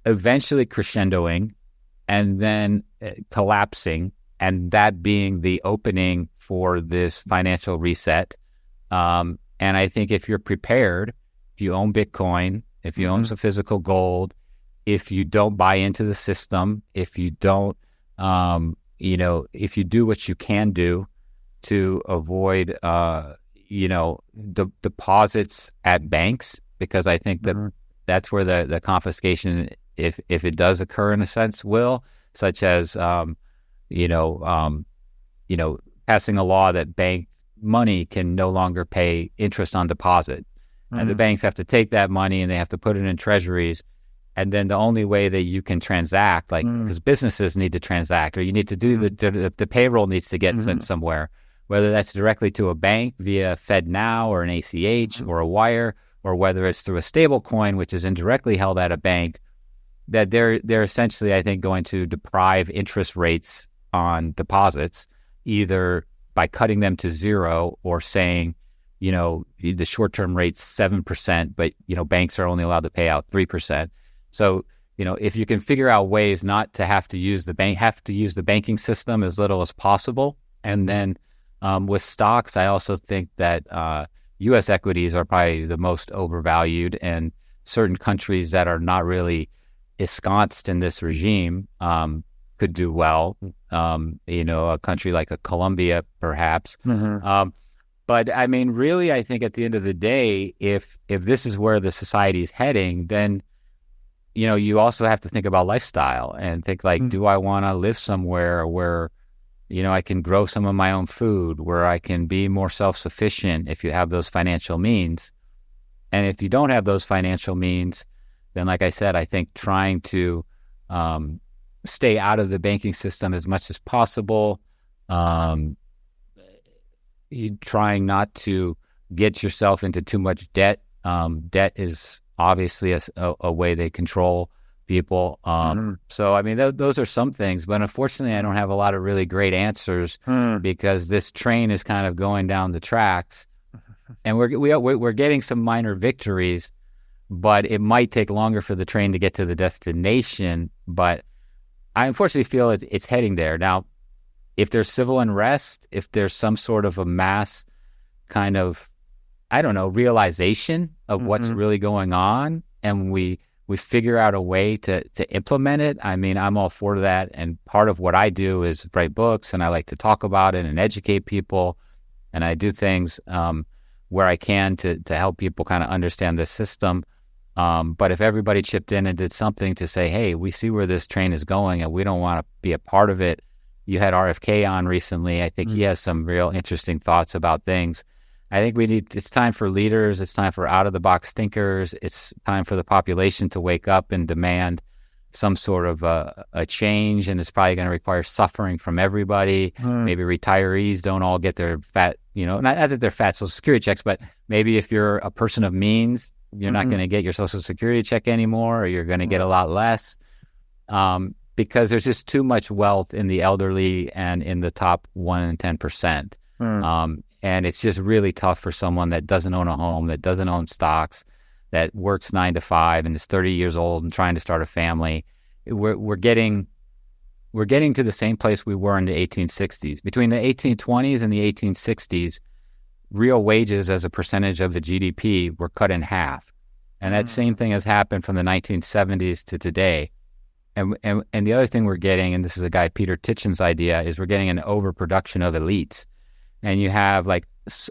eventually crescendoing, and then collapsing, and that being the opening for this financial reset. And I think if you're prepared, if you own Bitcoin, if you own some physical gold, if you don't buy into the system, if you don't, if you do what you can do to avoid, deposits at banks, because I think that that's where the confiscation, if it does occur in a sense, will, such as, passing a law that bank money can no longer pay interest on deposit. And the banks have to take that money and they have to put it in treasuries. And then the only way that you can transact, because businesses need to transact, or you need to do the payroll needs to get sent somewhere, whether that's directly to a bank via FedNow or an ACH or a wire, or whether it's through a stable coin, which is indirectly held at a bank, that they're essentially, I think, going to deprive interest rates on deposits, either by cutting them to zero or saying, the short-term rate's 7%, but, banks are only allowed to pay out 3%. So, if you can figure out ways not to have to use the banking system as little as possible. And then with stocks, I also think that U.S. equities are probably the most overvalued, and certain countries that are not really ensconced in this regime could do well. A country like a Colombia, perhaps. But I mean, really, I think at the end of the day, if this is where the society is heading, then you also have to think about lifestyle and think do I want to live somewhere where, I can grow some of my own food, where I can be more self-sufficient if you have those financial means. And if you don't have those financial means, then like I said, I think trying to stay out of the banking system as much as possible, trying not to get yourself into too much debt. Debt is obviously a way they control people. So, I mean, those are some things, but unfortunately, I don't have a lot of really great answers because this train is kind of going down the tracks, and we're getting some minor victories, but it might take longer for the train to get to the destination. But I unfortunately feel it's heading there. Now, if there's civil unrest, if there's some sort of a mass kind of, realization of what's really going on, and we figure out a way to implement it, I mean, I'm all for that. And part of what I do is write books, and I like to talk about it and educate people. And I do things where I can to help people kind of understand the system. But if everybody chipped in and did something to say, hey, we see where this train is going and we don't want to be a part of it, You had RFK on recently. I think he has some real interesting thoughts about things. I think it's time for leaders. It's time for out-of-the-box thinkers. It's time for the population to wake up and demand some sort of a change, and it's probably going to require suffering from everybody. Maybe retirees don't all get their fat, not that they're fat Social Security checks, but maybe if you're a person of means, you're not going to get your Social Security check anymore, or you're going to get a lot less, because there's just too much wealth in the elderly and in the top 1 in 10%. And it's just really tough for someone that doesn't own a home, that doesn't own stocks, that works 9 to 5 and is 30 years old and trying to start a family. We're getting to the same place we were in the 1860s. Between the 1820s and the 1860s, real wages as a percentage of the GDP were cut in half. And that same thing has happened from the 1970s to today. And the other thing we're getting, and this is a guy, Peter Titchen's idea, is we're getting an overproduction of elites. And you have like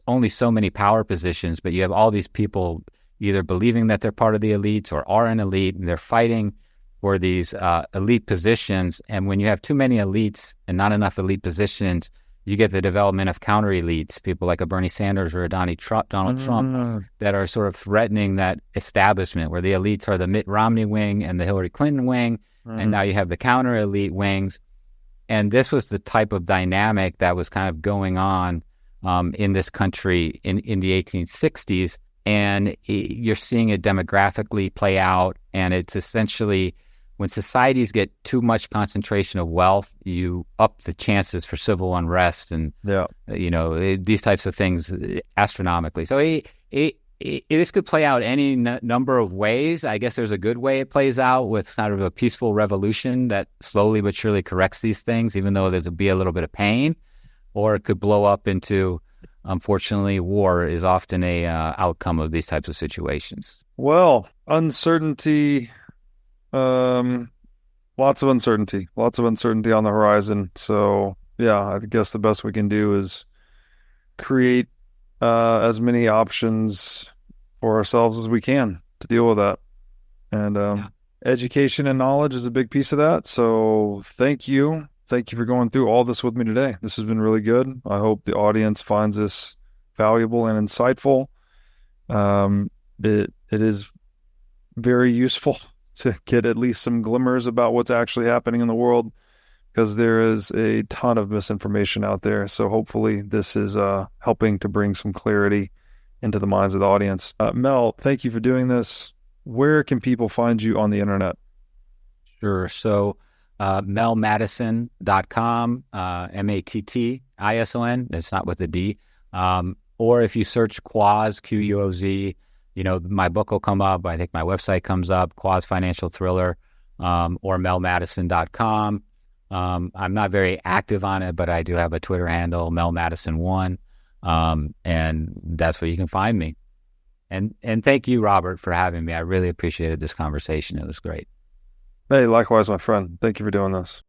only so many power positions, but you have all these people either believing that they're part of the elites or are an elite, and they're fighting for these elite positions. And when you have too many elites and not enough elite positions, you get the development of counter elites, people like a Bernie Sanders or a Donald Trump that are sort of threatening that establishment, where the elites are the Mitt Romney wing and the Hillary Clinton wing, and now you have the counter elite wings. And this was the type of dynamic that was kind of going on in this country in the 1860s. And you're seeing it demographically play out. And it's essentially, when societies get too much concentration of wealth, you up the chances for civil unrest and, these types of things astronomically. So this could play out any number of ways. I guess there's a good way it plays out with kind of a peaceful revolution that slowly but surely corrects these things, even though there'll be a little bit of pain. Or it could blow up into, unfortunately, war is often a outcome of these types of situations. Well, uncertainty, lots of uncertainty on the horizon. So, yeah, I guess the best we can do is create as many options for ourselves as we can to deal with that. And education and knowledge is a big piece of that. So thank you. Thank you for going through all this with me today. This has been really good. I hope the audience finds this valuable and insightful. It is very useful to get at least some glimmers about what's actually happening in the world, because there is a ton of misinformation out there. So hopefully this is helping to bring some clarity into the minds of the audience. Mel, thank you for doing this. Where can people find you on the internet? Sure. So melmattison.com, Mattison. It's not with a D. Or if you search Quoz, Quoz, my book will come up. I think my website comes up, Quoz Financial Thriller, or melmattison.com. I'm not very active on it, but I do have a Twitter handle, melmattison1, and that's where you can find me. And thank you, Robert, for having me. I really appreciated this conversation. It was great. Hey, likewise, my friend. Thank you for doing this.